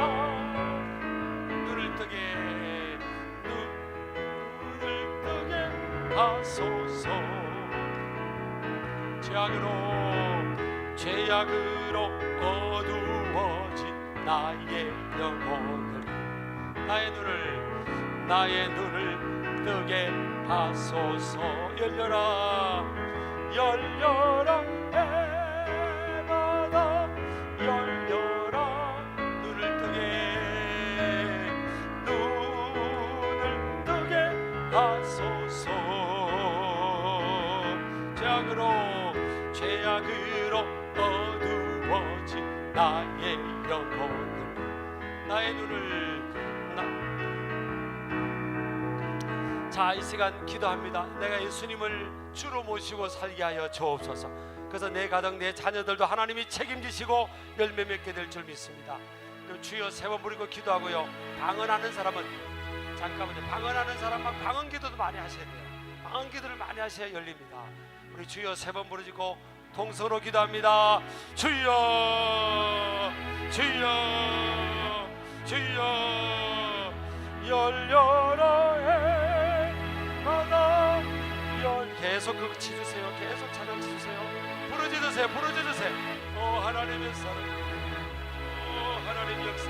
눈을 뜨게 하소서. 죄악으로 어두워진 나의 영혼을 나의 눈을 뜨게 하소서. 열려라 열려라 해마다 열려라 눈을 뜨게 하소서. 죄악으로 어두워진 나의 영혼을 나의 눈을 자, 이 시간 기도합니다. 내가 예수님을 주로 모시고 살게 하여 주옵소서. 그래서 내 가정 내 자녀들도 하나님이 책임지시고 열매 맺게 될 줄 믿습니다. 주여 세 번 부르고 기도하고요, 방언하는 사람은 잠깐만요, 방언하는 사람만 방언 기도도 많이 하셔야 돼요. 방언 기도를 많이 하셔야 열립니다. 우리 주여 세 번 부르시고 동서로 기도합니다. 주여 주여 주여 열려라 해마다 계속 그거 치주세요. 계속 찬양 치주세요. 부르짖으세요. 부르짖으세요. 오 하나님의 사랑, 오 하나님 역사.